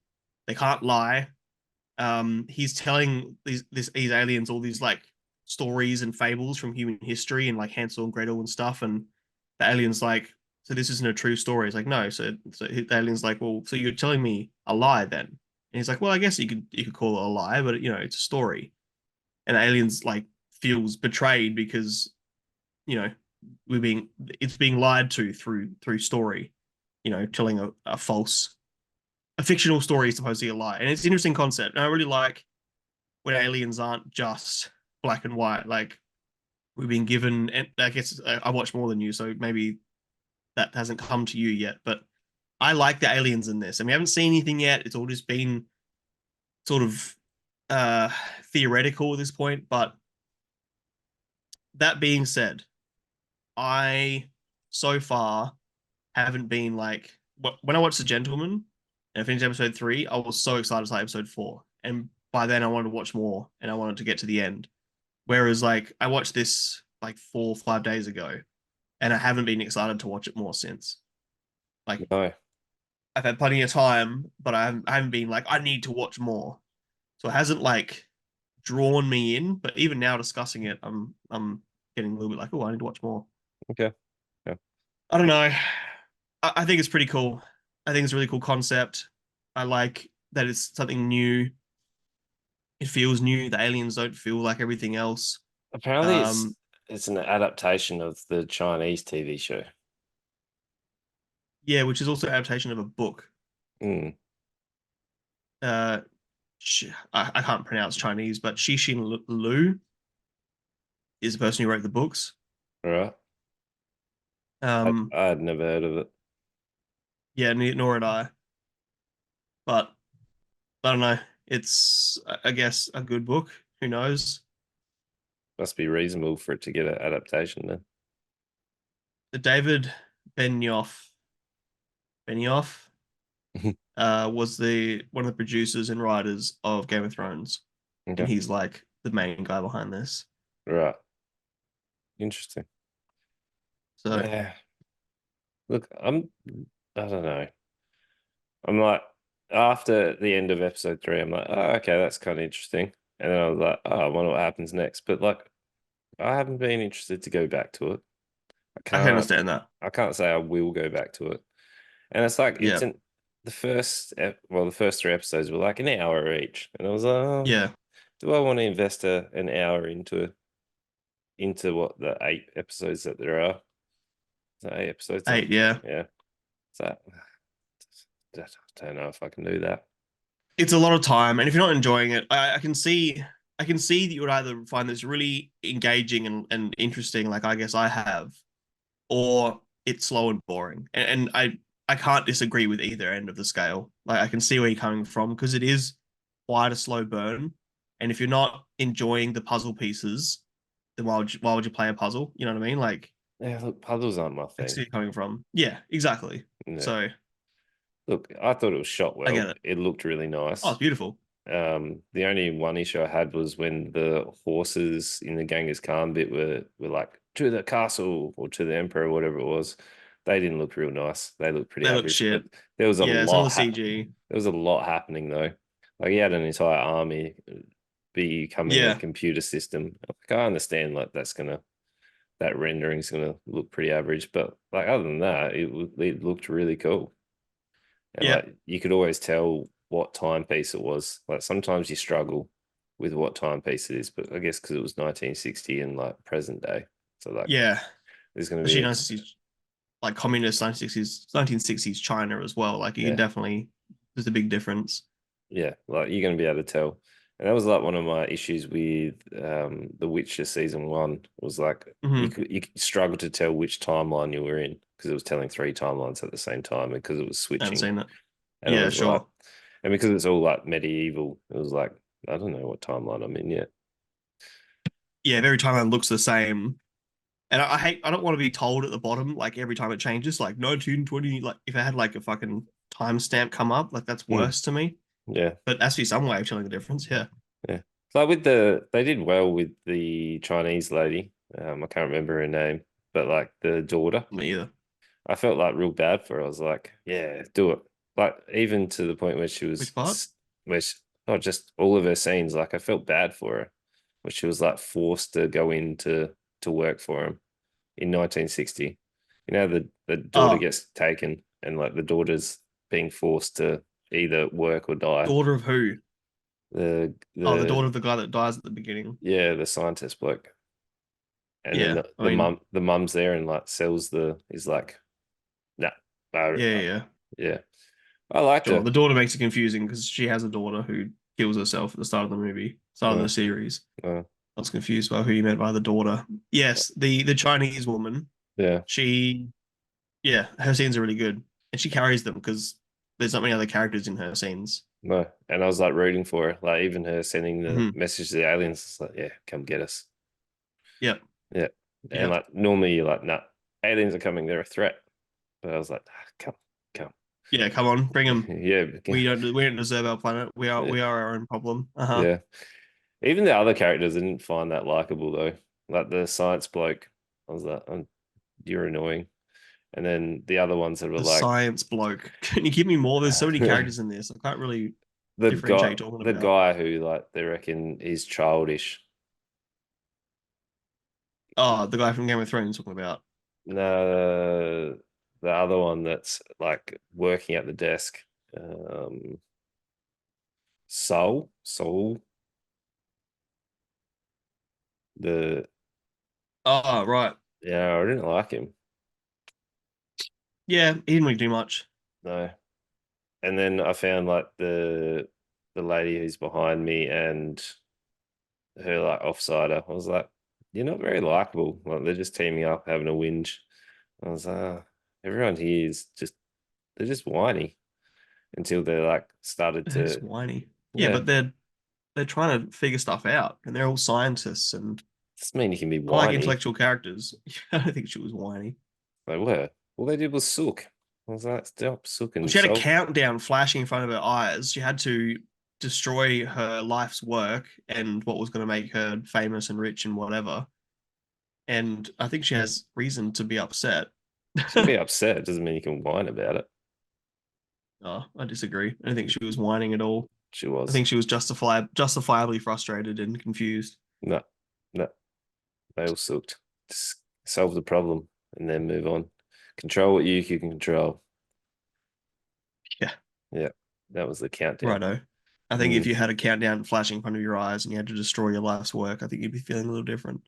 They can't lie. He's telling these aliens all these like stories and fables from human history and like Hansel and Gretel and stuff, and the aliens like, so this isn't a true story. It's like, no. So the aliens like, well, so you're telling me a lie then? And he's like, well, I guess you could call it a lie, but it's a story. And the aliens like feels betrayed because you know we're being it's being lied to through story, telling a false a fictional story is supposed to be a lie. And it's an interesting concept. And I really like when aliens aren't just black and white. Like we've been given, and I guess I watch more than you, so maybe that hasn't come to you yet. But I like the aliens in this, and we haven't seen anything yet. It's all just been sort of uh theoretical at this point. But that being said, I so far haven't been like when I watched The Gentleman and I finished episode 3, I was so excited to start episode 4, and by then I wanted to watch more and I wanted to get to the end. Whereas like I watched this like 4 or 5 days ago, and I haven't been excited to watch it more since. Like No. I've had plenty of time, but I haven't been like I need to watch more. So it hasn't like drawn me in. But even now discussing it, I'm getting a little bit like, oh, I need to watch more. Okay. Yeah. I don't know. I think it's pretty cool. I think it's a really cool concept. I like that it's something new. It feels new. The aliens don't feel like everything else. Apparently Um, it's an adaptation of the Chinese TV show. yeah, which is also an adaptation of a book. Mm. Uh, I can't pronounce Chinese, but Xixin Lu is the person who wrote the books. All right. Um, I had never heard of it. yeah, nor had I. But I don't know. It's, I guess, a good book. Who knows? Must be reasonable for it to get an adaptation then. The David Benioff Benioff was the one of the producers and writers of Game of Thrones, and Okay. he's like the main guy behind this. Right. Interesting. So Yeah. Look, I don't know. I'm like, after the end of episode 3, I'm like, oh, okay, that's kind of interesting. And then I was like, oh, I wonder what happens next. But like, I haven't been interested to go back to it. I I can can't, understand that. I can't say I will go back to it. And it's like, Yeah, the first 3 episodes were like an hour each. And I was like, oh, yeah, do I want to invest an hour into what the 8 episodes that there are? Is that 8 episodes there? 8. Yeah, Yeah. So I don't know if I can do that. it's a lot of time, and if you're not enjoying it, I can see. I can see that you would either find this really engaging and interesting, like I guess I have, or it's slow and boring. And I can't disagree with either end of the scale. Like I can see where you're coming from because it is quite a slow burn. And if you're not enjoying the puzzle pieces, then why would you play a puzzle? You know what I mean? Like Yeah, look, puzzles aren't my I see thing. where you're coming from. Yeah, exactly. Yeah. So Look, I thought it was shot I well. get it. It looked really Oh, nice. it's beautiful. The only one issue I had was when the horses in the Genghis Khan bit were like to the castle or to the emperor or whatever it was. They didn't look real nice. They looked pretty They look average, but shit. there was a Yeah, some of the lot CG. there was a lot happening though. Like he had an entire army becoming a Yeah, computer system. Like, I understand like that rendering's gonna look pretty average, but like other than that, it looked really cool. And yeah, like you could always tell what timepiece it was. Like sometimes you struggle with what timepiece it is, but I guess because it was 1960 and like present day, so like yeah. there's going to be Especially a 1960s, like communist 1960s China as well. Like you can yeah, definitely there's a big difference. yeah, like you're going to be able to tell. And that was like one of my issues with The Witcher season one was like Hmm. you could struggle to tell which timeline you were in because it was telling three timelines at the same time because it was I haven't switching. seen it. And it Yeah, was like, sure. and because it's all like medieval, it was like, I don't know what timeline I'm in yet. Yeah, every time it looks the same. And I hate I don't want to be told at the bottom like every time it changes, like 1920, like if it had like a fucking timestamp come up, like that's Mm, worse to me. yeah, But that's be some way of telling the difference. Yeah. yeah. Like they did well with the Chinese lady. I can't remember her name, but like the daughter, Me either. I felt like real bad for her. I was like, yeah, do it. Like even to the point where Which part? where she, not just all of her scenes, like I felt bad for her, where she was like forced to go into to work for him in 1960. You know, the daughter Oh, gets taken, and like the daughter's being forced to either work or die. daughter of who? Oh, the daughter The of the guy that dies at the beginning. yeah, the scientist bloke, and then Yeah. I mean, the mum's there and like sells the is like, nah, I, yeah, yeah. yeah, I liked Sure. her. The daughter makes it confusing because she has a daughter who kills herself at the start of the movie, start of Uh, the series. uh, I was confused by who you meant by the daughter. Yes, the Chinese woman. yeah, She, yeah, her scenes are really good, and she carries them because there's not many other characters in her scenes. no, and I was like rooting for her, like even her sending the Hmm. message to the aliens, it's like, yeah, come get us, Yep, yeah, and yep, like normally you're like, nah, aliens are coming, they're a threat, but I was like, ah, come, yeah. Come on, bring them. yeah, We don't deserve our planet. yeah, We are our own problem. Uh huh. yeah. Even the other characters I didn't find that likable though. Like the science bloke, I was like, you're annoying. And then the other ones that were The like science bloke. Can you give me more? There's so many characters in this. I can't really differentiate talking the about. guy who like they reckon is childish. Oh, the guy from Game of Thrones talking about. No, the other one that's like working at the desk. Um, Soul, the Oh, right. yeah, I didn't like him. Yeah, he didn't really do much. No. And then I found like the lady who's behind me and her like offsider. I was like, you're not very likable. Like they're just teaming up, having a whinge. I was everyone here is just they're just whiny until they're like started It's to whiny. Yeah, yeah. but they're trying to figure stuff out, and they're all scientists, and Doesn't mean you can be I like whiny. intellectual characters. I don't think she was whiny. They were. All they did was sook. I was like, stop sook Well, and she had a solve. countdown flashing in front of her eyes. She had to destroy her life's work and what was going to make her famous and rich and whatever. And I think she has reason to be upset. You can be upset. It doesn't mean you can whine about it. Oh, I disagree. I don't think she was whining at all. She I was. think she was justifiably frustrated and confused. No, no. They all sucked. Just solve the problem and then move on. Control what you can control. Yeah, Yeah, that was the countdown. righto. I think if Mm, you had a countdown flashing in front of your eyes and you had to destroy your life's work, I think you'd be feeling a little different.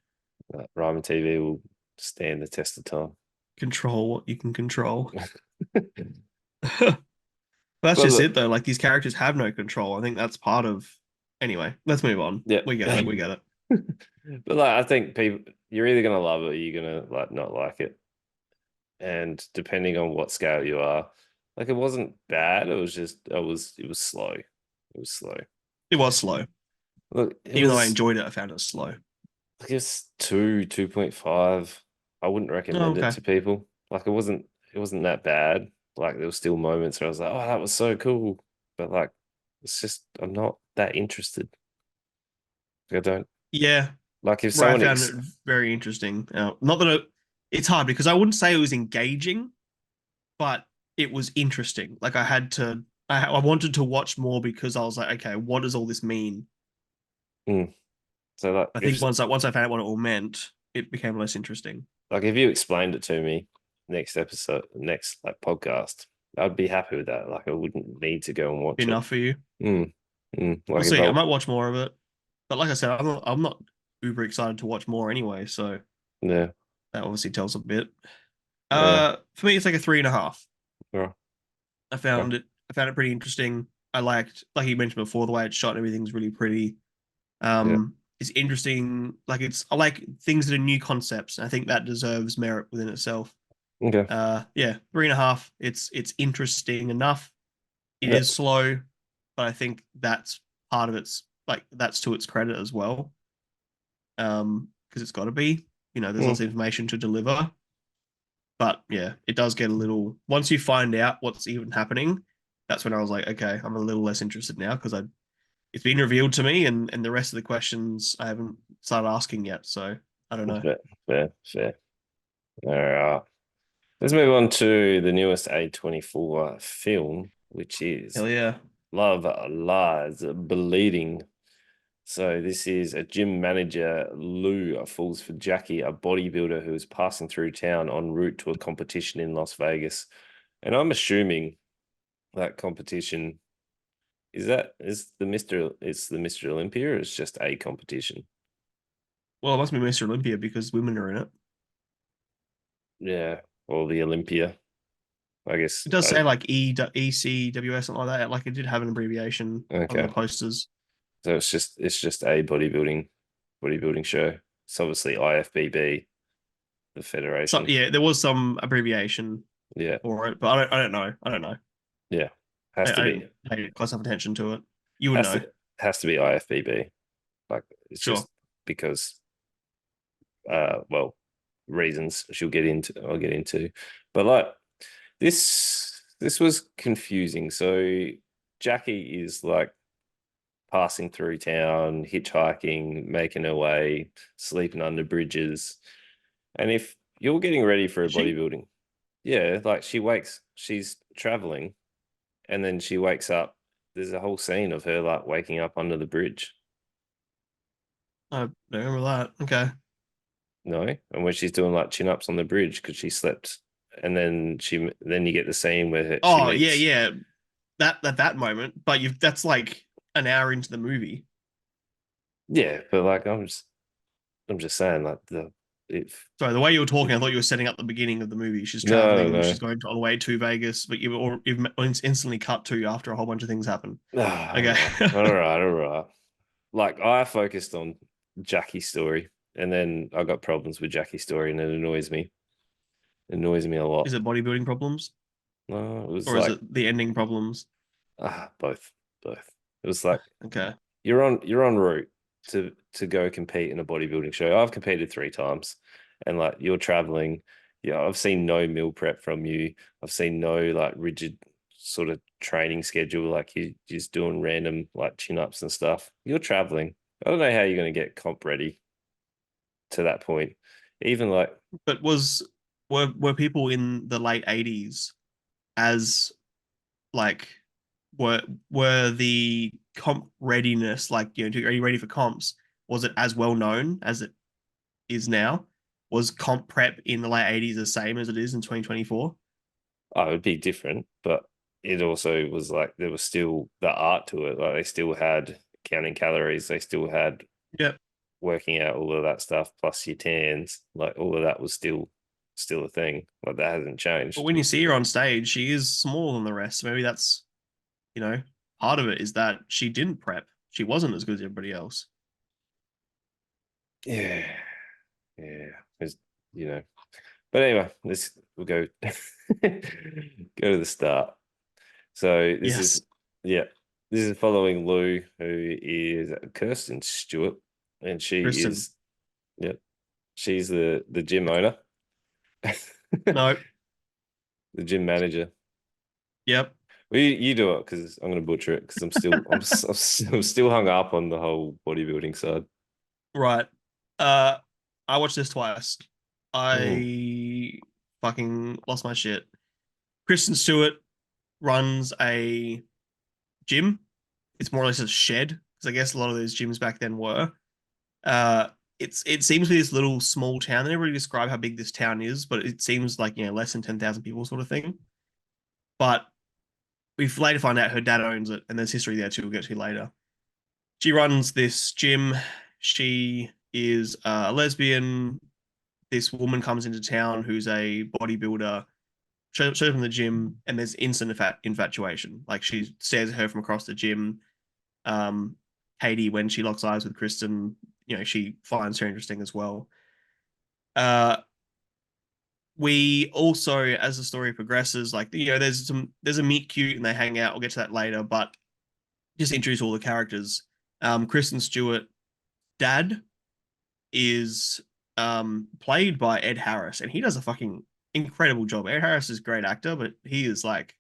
Ryman TV will stand the test of time. Control what you can control. That's Well, just it look, though. Like these characters have no control. I think that's part of Anyway, let's move on. Yeah. We get it. We get it. But like I think people you're either gonna love it or you're gonna like not like it. And depending on what scale you are, like it wasn't bad, it was just it was slow. It was slow. It was slow. Look, it Even though I was enjoyed it, I found it slow. I guess 2.5. I wouldn't Oh, recommend it okay. to people. Like it wasn't that bad. Like there were still moments where I was like, oh, that was so cool. But like it's just I'm not that interested. I don't Yeah, like if where I someone found ex it very interesting. Not that it's hard because I wouldn't say it was engaging, but it was interesting. Like I had to, I wanted to watch more because I was like, okay, what does all this mean? Mm. So I think once I found out what it all meant, it became less interesting. if you explained it to me next like podcast, I'd be happy with that. Like I wouldn't need to go and watch it. Enough for you. Mm. We'll Like if see. I I might watch more of it, but like I said, I'm not uber excited to watch more anyway. So yeah, that obviously tells a bit. yeah, For me, it's like a 3.5. yeah, I yeah, found it. I found it pretty interesting. I liked, like you mentioned before, the way it's shot and everything's really pretty. yeah. It's interesting. Like I like things that are new concepts. And I think that deserves merit within itself. Okay. Yeah, 3.5. It's interesting enough. It Yeah. is slow, but I think that's part of its like that's to its credit as well. Because it's got to be. There's lots Mm. of information to deliver. But yeah, it does get a little. Once you find out what's even happening, that's when I was like, okay, I'm a little less interested now because I it's been revealed to me, and the rest of the questions I haven't started asking yet. So I don't know. Fair, fair. All right. Let's move on to the newest A24 film, which is Hell yeah. Love Lies Bleeding. So this is a gym manager, Lou, falls for Jackie, a bodybuilder who is passing through town en route to a competition in Las Vegas. And I'm assuming that competition is the Mr. Olympia or it's just a competition? Well, it must be Mr. Olympia because women are in it. Yeah, or the Olympia. I guess It does say like ECWS something like that. Like it did have an abbreviation on the okay. posters. So it's just a bodybuilding show. It's obviously IFBB, the So federation. yeah, there was some abbreviation Yeah, for it, but I don't know. I don't know. yeah. Has to I be didn't pay close enough attention to it. You would has know. to has to be IFBB. Like it's Sure. just because well, reasons I'll get into. But like this was confusing. So Jackie is like passing through town, hitchhiking, making her way, sleeping under bridges. And if you're getting ready for a Is she? bodybuilding, yeah, like she's traveling and then she wakes up. There's a whole scene of her like waking up under the bridge. I don't remember that. Okay. No, and when she's doing like chin ups on the bridge because she slept, and then you get the scene where she Oh yeah, meets. yeah. That moment, but you've that's like an hour into the movie. Yeah, but like I'm just saying like the if Sorry, the way you were talking, I thought you were setting up the beginning of the movie. She's no traveling, no she's going on the way to Vegas, but you've instantly cut to after a whole bunch of things happen. Okay. ah, all right. Like I focused on Jackie's story, and then I got problems with Jackie's story, and it annoys me. It annoys me a lot. Is it bodybuilding problems No, it was or is like it the ending problems? both, both. It was like Okay. you're on route to go compete in a bodybuilding show. I've competed 3 times, and like you're traveling. Yeah, I've seen no meal prep from you. I've seen no like rigid sort of training schedule. Like you're just doing random like chin ups and stuff. You're traveling. I don't know how you're going to get comp ready to that point. Even like But were people in the late 80s as like were the comp readiness like are you ready for comps? Was it as well known as it is now? Was comp prep in the late 80s the same as it is in 2024? oh, it'd be different, but it also was like there was still the art to it. Like they still had counting calories. They still had Yep. working out all of that stuff plus your tans, like all of that was still a thing. Like that hasn't But changed. when you see her on stage, she is smaller than the rest. So maybe that's, part of it is that she didn't prep. she wasn't as good as everybody else. Yeah, yeah. It's, you know. But anyway, we'll go go to the start. So this Yes, is yeah, this is following Lou, who is Kirsten Stewart, and she Kristen. is yeah, she's the gym owner, the No, gym manager. yep, Well, you do it because I'm going to butcher it because I'm still hung up on the whole bodybuilding side. right. Uh, I watched this twice. Mm, I fucking lost my shit. Kristen Stewart runs a gym. It's more or less a shed because I guess a lot of those gyms back then were. Uh, it seems to be this little small town. They never really describe how big this town is, but it seems like less than 10,000 people sort of thing. But we later find out her dad owns it, and there's history there too. We'll get to later. She runs this gym. She is a lesbian. This woman comes into town who's a bodybuilder. Shows her from the gym, and there's instant infatuation. Like she stares at her from across the gym. Um, Katie, when she locks eyes with Kristen, she finds her interesting as well. Uh, we also, as the story progresses, like there's a meet cute and they hang out. We'll get to that later, but just introduce all the characters. Kristen Stewart, dad, is played by Ed Harris, and he does a fucking incredible job. Ed Harris is a great actor, but he is like,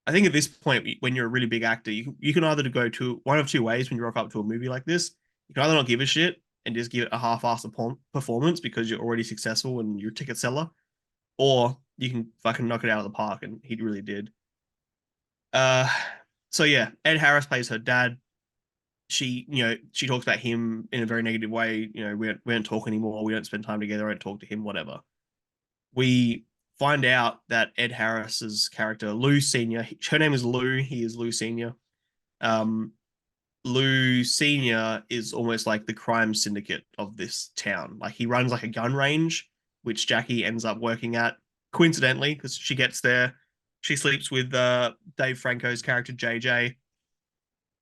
I think at this point, when you're a really big actor, you can either go to one of two ways when you rock up to a movie like this. You can either not give a shit and just give it a half-assed performance because you're already successful and you're a ticket seller, or you can fucking knock it out of the park, and he really did. Uh, so yeah, Ed Harris plays her dad. She talks about him in a very negative way. We don't talk anymore. We don't spend time together. I don't talk to him. Whatever. We find out that Ed Harris's character, Lou Senior, her name is Lou. He is Lou Senior. Um, Lou Senior is almost like the crime syndicate of this town. Like he runs like a gun range, which Jackie ends up working at coincidentally because she gets there. She sleeps with Dave Franco's character JJ,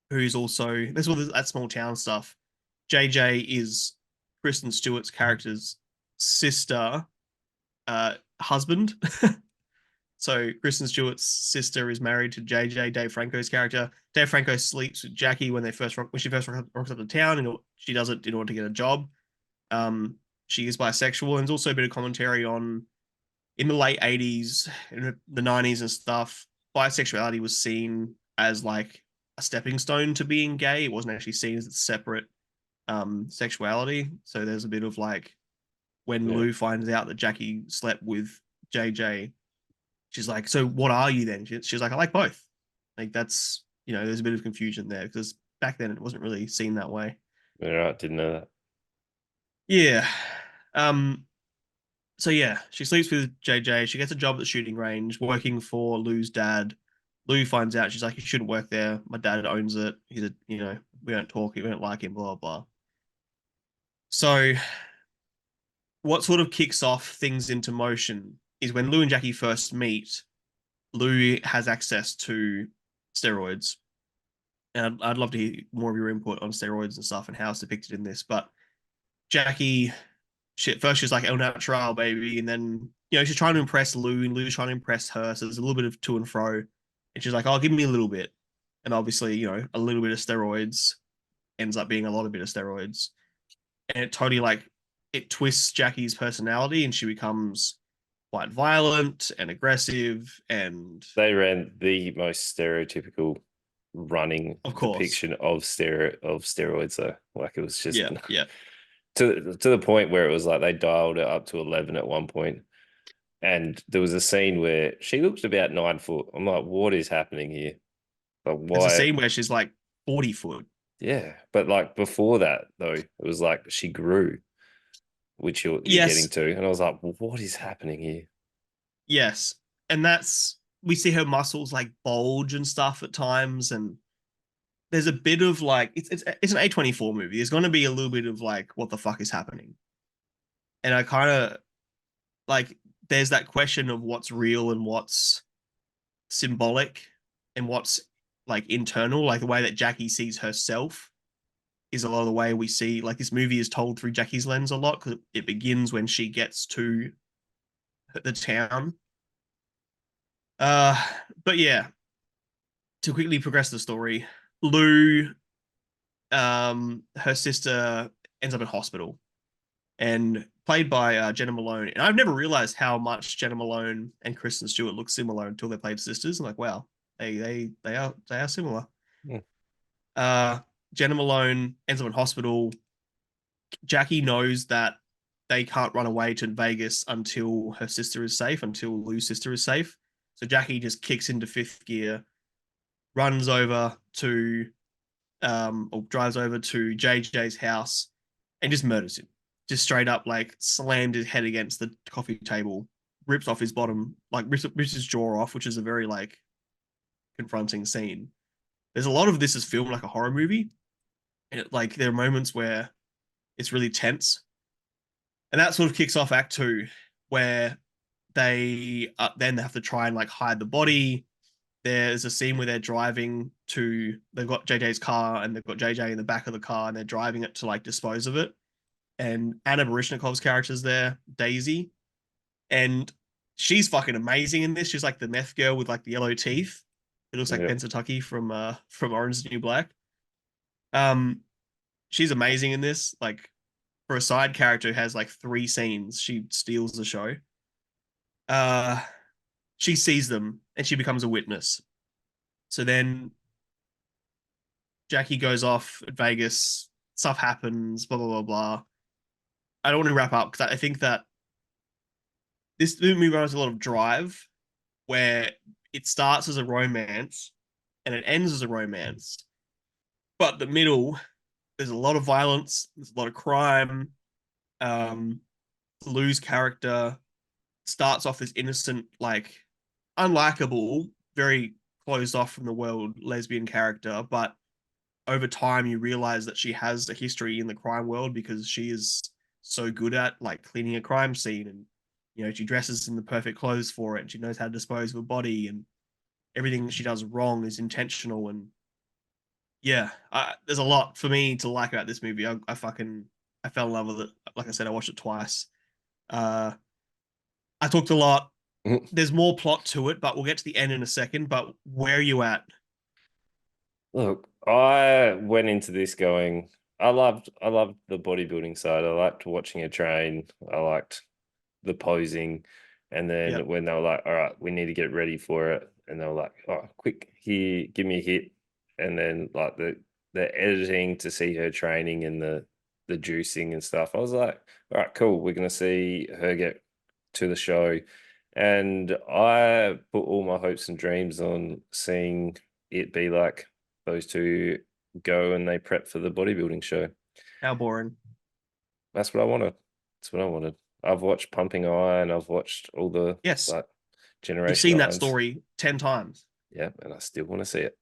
who's also there's all that small town stuff. JJ is Kristen Stewart's character's sister, husband. So Kristen Stewart's sister is married to JJ, Dave Franco's character. Dave Franco sleeps with Jackie when she first rocks up to town, and she does it in order to get a job. Um, she is bisexual, and there's also a bit of commentary on in the late 80s, in the 90s and stuff. Bisexuality was seen as like a stepping stone to being gay. It wasn't actually seen as a separate sexuality. So there's a bit of like when yeah, Lou finds out that Jackie slept with JJ, she's like, "So what are you then?" She's like, "I like both." Like that's there's a bit of confusion there because back then it wasn't really seen that way. all right, didn't know that. Yeah. Um. So yeah, she sleeps with JJ. She gets a job at the shooting range, working for Lou's dad. Lou finds out. She's like, "You shouldn't work there. My dad owns it. He's a we don't talk. We don't like him. Blah blah." So what sort of kicks off things into motion is when Lou and Jackie first meet. Lou has access to steroids, and I'd love to hear more of your input on steroids and stuff and how it's depicted in this. But Jackie, first she's like El Natural baby, and then she's trying to impress Lou, and Lou's trying to impress her. So there's a little bit of to and fro, and she's like, "Oh, give me a little bit," and obviously a little bit of steroids ends up being a lot of bit of steroids, and it totally like it twists Jackie's personality, and she becomes quite violent and aggressive, and They ran the most stereotypical running of course, depiction of steroids though. Like it was just yeah, yeah. to the point where it was like they dialed it up to 11 at one point. And there was a scene where she looked about 9 foot. I'm like, what is happening here? Like There's a why? scene where she's like 40 foot. Yeah. But like before that though, it was like she grew, which you're getting Yes, to. And I was like, well, what is happening here? yes, and that's we see her muscles like bulge and stuff at times, and there's a bit of like it's an A24 movie. There's going to be a little bit of like what the fuck is happening, and I kind of like there's that question of what's real and what's symbolic and what's like internal, like the way that Jackie sees herself. is a lot of the way we see like this movie is told through Jackie's lens a lot because it begins when she gets to the town. Uh, but yeah, to quickly progress the story, Lou, her sister ends up in hospital and played by Jenna Malone. And I've never realized how much Jenna Malone and Kristen Stewart look similar until they played sisters. I'm like, wow, they are similar. Mm. Uh, Jenna Malone ends up in hospital. Jackie knows that they can't run away to Vegas until her sister is safe, until Lou's sister is safe. So Jackie just kicks into fifth gear, runs over to or drives over to JJ's house and just murders him. Just straight up like slammed his head against the coffee table, rips off his bottom, like rips his jaw off, which is a very like confronting scene. There's a lot of this is filmed like a horror movie, and like there are moments where it's really tense, and that sort of kicks off Act Two, where they then they have to try and like hide the body. There's a scene where they're driving to, they've got JJ's car and they've got JJ in the back of the car and they're driving it to like dispose of it. And Anna Barishnikov's character's there, Daisy, and she's fucking amazing in this. She's like the meth girl with like the yellow teeth. It looks like Yeah. Pensatucky from Orange is the New Black. Um, she's amazing in this. Like for a side character who has like three scenes, she steals the show. Uh, she sees them and she becomes a witness. So then Jackie goes off at Vegas, stuff happens, blah blah blah blah. I don't want to wrap up because I think that this movie runs a lot of drive, where it starts as a romance and it ends as a romance, but the middle there's a lot of violence, there's a lot of crime. Um, Lou's character starts off as innocent, like unlikable, very closed off from the world lesbian character, but over time you realize that she has a history in the crime world because she is so good at like cleaning a crime scene, and she dresses in the perfect clothes for it and she knows how to dispose of a body, and everything she does wrong is intentional. And yeah, there's a lot for me to like about this movie. I fell in love with it. Like I said, I watched it twice. uh I talked a lot. There's more plot to it, but we'll get to the end in a second. But where are you at? Look, I went into this going, I loved the bodybuilding side. I liked watching her train. I liked the posing. And then Yep. when they were like, all right, we need to get ready for it. And they were like, oh, quick, here, give me a hit. And then like the editing to see her training and the juicing and stuff. I was like, all right, cool. We're gonna see her get to the show. And I put all my hopes and dreams on seeing it be like those two go and they prep for the bodybuilding show. How boring. That's what I wanted. That's what I wanted. I've watched Pumping Iron. I've watched all the Yes, like you've Generation seen that Irons. story 10 times. Yeah, and I still want to see it.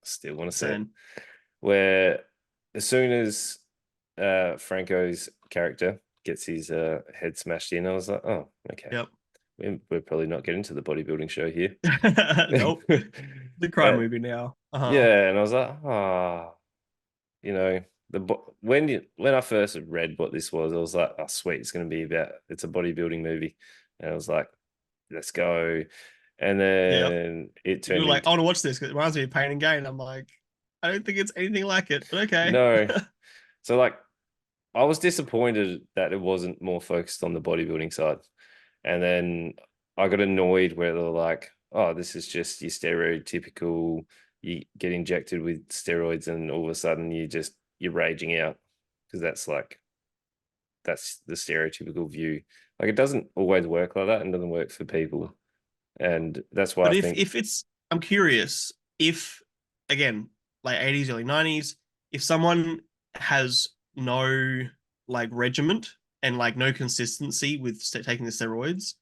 Still want to see it. Insane. Where as soon as Franco's character gets his head smashed in, I was like, oh, okay. Yep. We're probably not getting to the bodybuilding show here. Nope. The crime But movie now. Uh-huh. yeah, and I was like, you know, when I first read what this was, I was like, oh sweet, it's a bodybuilding movie. And I was like, let's go. And Yep. then it You were turned like, into I want to watch this because it reminds me of Pain and Gain. I'm like, I don't think it's anything like it, but okay. no. So like I was disappointed that it wasn't more focused on the bodybuilding side. And then I got annoyed where they were like, oh, this is just your stereotypical, you get injected with steroids and all of a sudden you're raging out. Because that's the stereotypical view. Like it doesn't always work like that and doesn't work for people. And that's why I But if think if it's, I'm curious if, again, like 80s, early 90s, if someone has no like regiment and like no consistency with taking the steroids,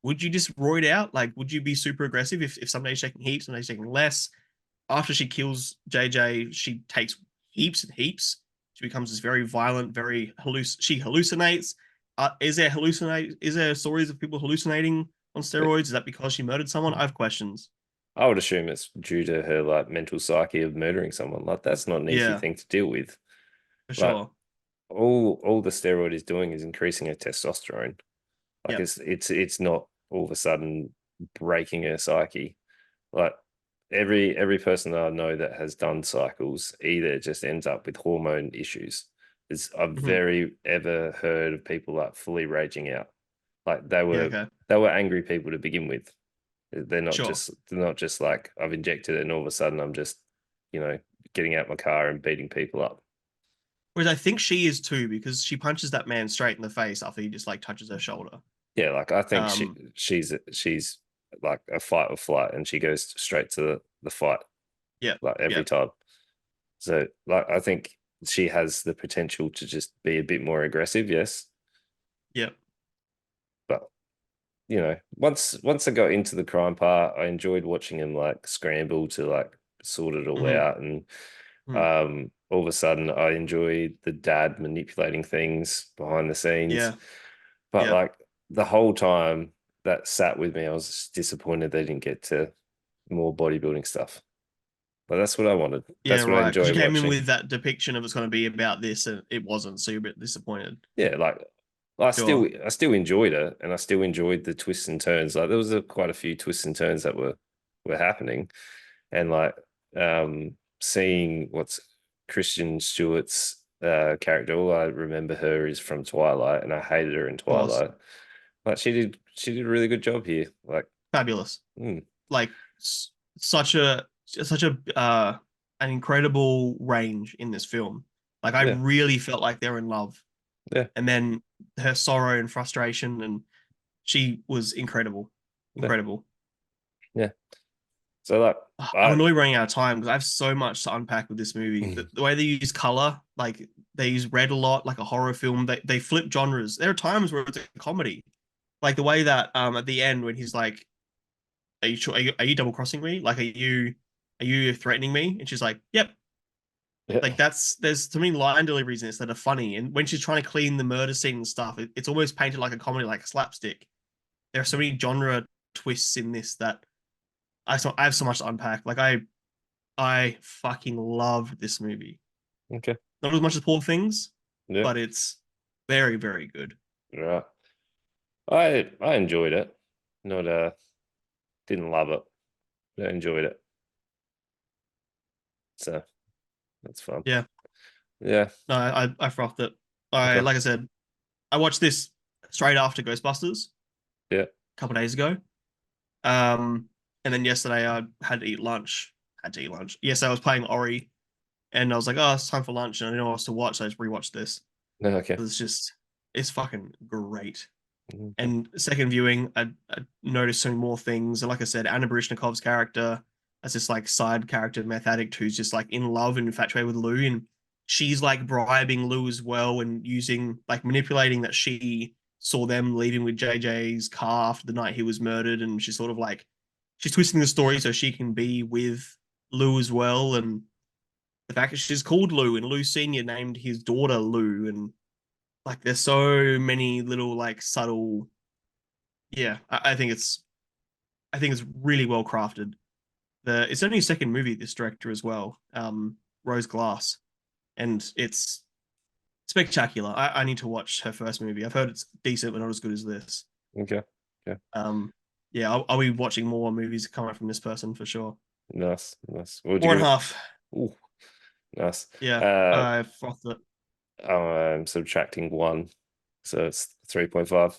would you just roid out? Like, would you be super aggressive if somebody's taking heaps, somebody's taking less? After she kills JJ, she takes heaps and heaps. She becomes this very violent, she hallucinates. Is there stories of people hallucinating on steroids? Is that because she murdered someone? I have questions. I would assume it's due to her like mental psyche of murdering someone. Like that's not an easy Yeah. thing to deal with. for Like sure. all the steroid is doing is increasing her testosterone. Like Yep. it's not all of a sudden breaking her psyche. Like every person that I know that has done cycles either just ends up with hormone issues. I've Hmm. very ever heard of people like fully raging out. Like Yeah. Okay. they were angry people to begin with. Sure. They're not just like I've injected it and all of a sudden I'm just, you know, getting out my car and beating people up. Whereas I think she is too, because she punches that man straight in the face after he just like touches her shoulder. Yeah, like I think Um. she's like a fight or flight and she goes straight to the fight Yeah. like every Yeah. time. So like I think she has the potential to just be a bit more aggressive, yes. Yeah. But once I got into the crime part, I enjoyed watching him like scramble to like sort it all Hmm. out. And Hmm. all of a sudden I enjoyed the dad manipulating things behind the scenes. Yeah. But Yeah. like the whole time that sat with me, I was just disappointed they didn't get to more bodybuilding stuff. But that's what I wanted. Yeah. That's what I Right. Because enjoy you came in watching. with that depiction of it's going to be about this, and it wasn't, so you're a bit disappointed. Yeah, like Sure. I still enjoyed it, and I still enjoyed the twists and turns. Like there was quite a few twists and turns that were happening, and like seeing what's Christian Stewart's character. All I remember her is from Twilight, and I hated her in Of course. Twilight. Like she did a really good job here. Like, Fabulous. mm, Like such a an incredible range in this film. Like I yeah, really felt like they're in love, yeah, and then her sorrow and frustration, and she was incredible, yeah, incredible. yeah. So like, I'm I annoyed running out of time because I have so much to unpack with this movie. The way they use color, like they use red a lot, like a horror film. They flip genres. There are times where it's a comedy, like the way that at the end when he's like, "Are you sure? Are you double crossing me? Like, are you threatening me?" And she's like, "Yep." yeah, Like there's so many line deliveries in this that are funny. And when she's trying to clean the murder scene and stuff, it's almost painted like a comedy, like a slapstick. There are so many genre twists in this that I have so much to unpack. Like I fucking love this movie. okay, Not as much as Poor Things, yeah, but it's very, very good. right. I enjoyed it. Not didn't love it, but I enjoyed it. So that's fun. Yeah. Yeah. No, I frothed it. I Okay. like I said, I watched this straight after Ghostbusters Yeah. a couple of days ago. Um, and then yesterday I had to eat lunch. Had to eat lunch. Yes, I was playing Ori, and I was like, oh, it's time for lunch, and I didn't know what else to watch, so I just rewatched this. No. Okay. It's just, it's fucking great. Okay. And second viewing, I noticed so many more things. And like I said, Anna Barishnikov's character as this like side character, meth addict who's just like in love and infatuated with Lou, and she's like bribing Lou as well and using like manipulating that she saw them leaving with JJ's car after the night he was murdered, and she's sort of like she's twisting the story so she can be with Lou as well, and the fact that she's called Lou and Lou Senior named his daughter Lou, and like there's so many little like subtle yeah, I think it's really well crafted. It's only a second movie this director as well, Rose Glass, and it's spectacular. I need to watch her first movie. I've heard it's decent, but not as good as this. Okay. Okay. Um, yeah, I'll be watching more movies coming from this person for sure. Nice. Nice. What would you Four give and a it? half. Ooh, nice. Yeah, Uh, I frothed it. I'm subtracting one, so it's 3.5.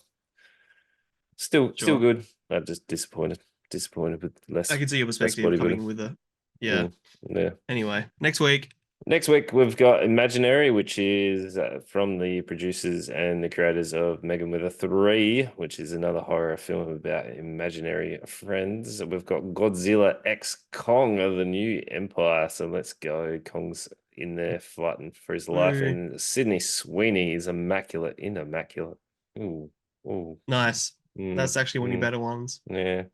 Still Sure, good. I'm just disappointed. Disappointed with I can see your less perspective coming bodybuilding. in with a yeah. Mm, yeah. Anyway, next week. Next week, we've got Imaginary, which is from the producers and the creators of Megan with a 3, which is another horror film about imaginary friends. We've got Godzilla X Kong of the New Empire. So let's go. Kong's in there fighting for his life. Ooh, And Sydney Sweeney is immaculate in Immaculate. Ooh, ooh, nice. mm, That's actually one of your mm, better ones. yeah.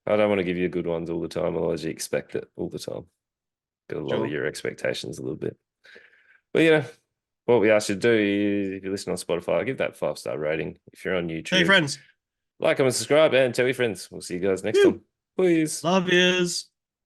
I don't want to give you good ones all the time, otherwise you expect it all the time. Got to lower Sure. your expectations a little bit. But what we ask you to do is if you listen on Spotify, give that 5-star rating. If you're on Hey, YouTube, friends. like, comment, subscribe, and tell your friends. We'll see you guys next Woo. time. Please. Love yous.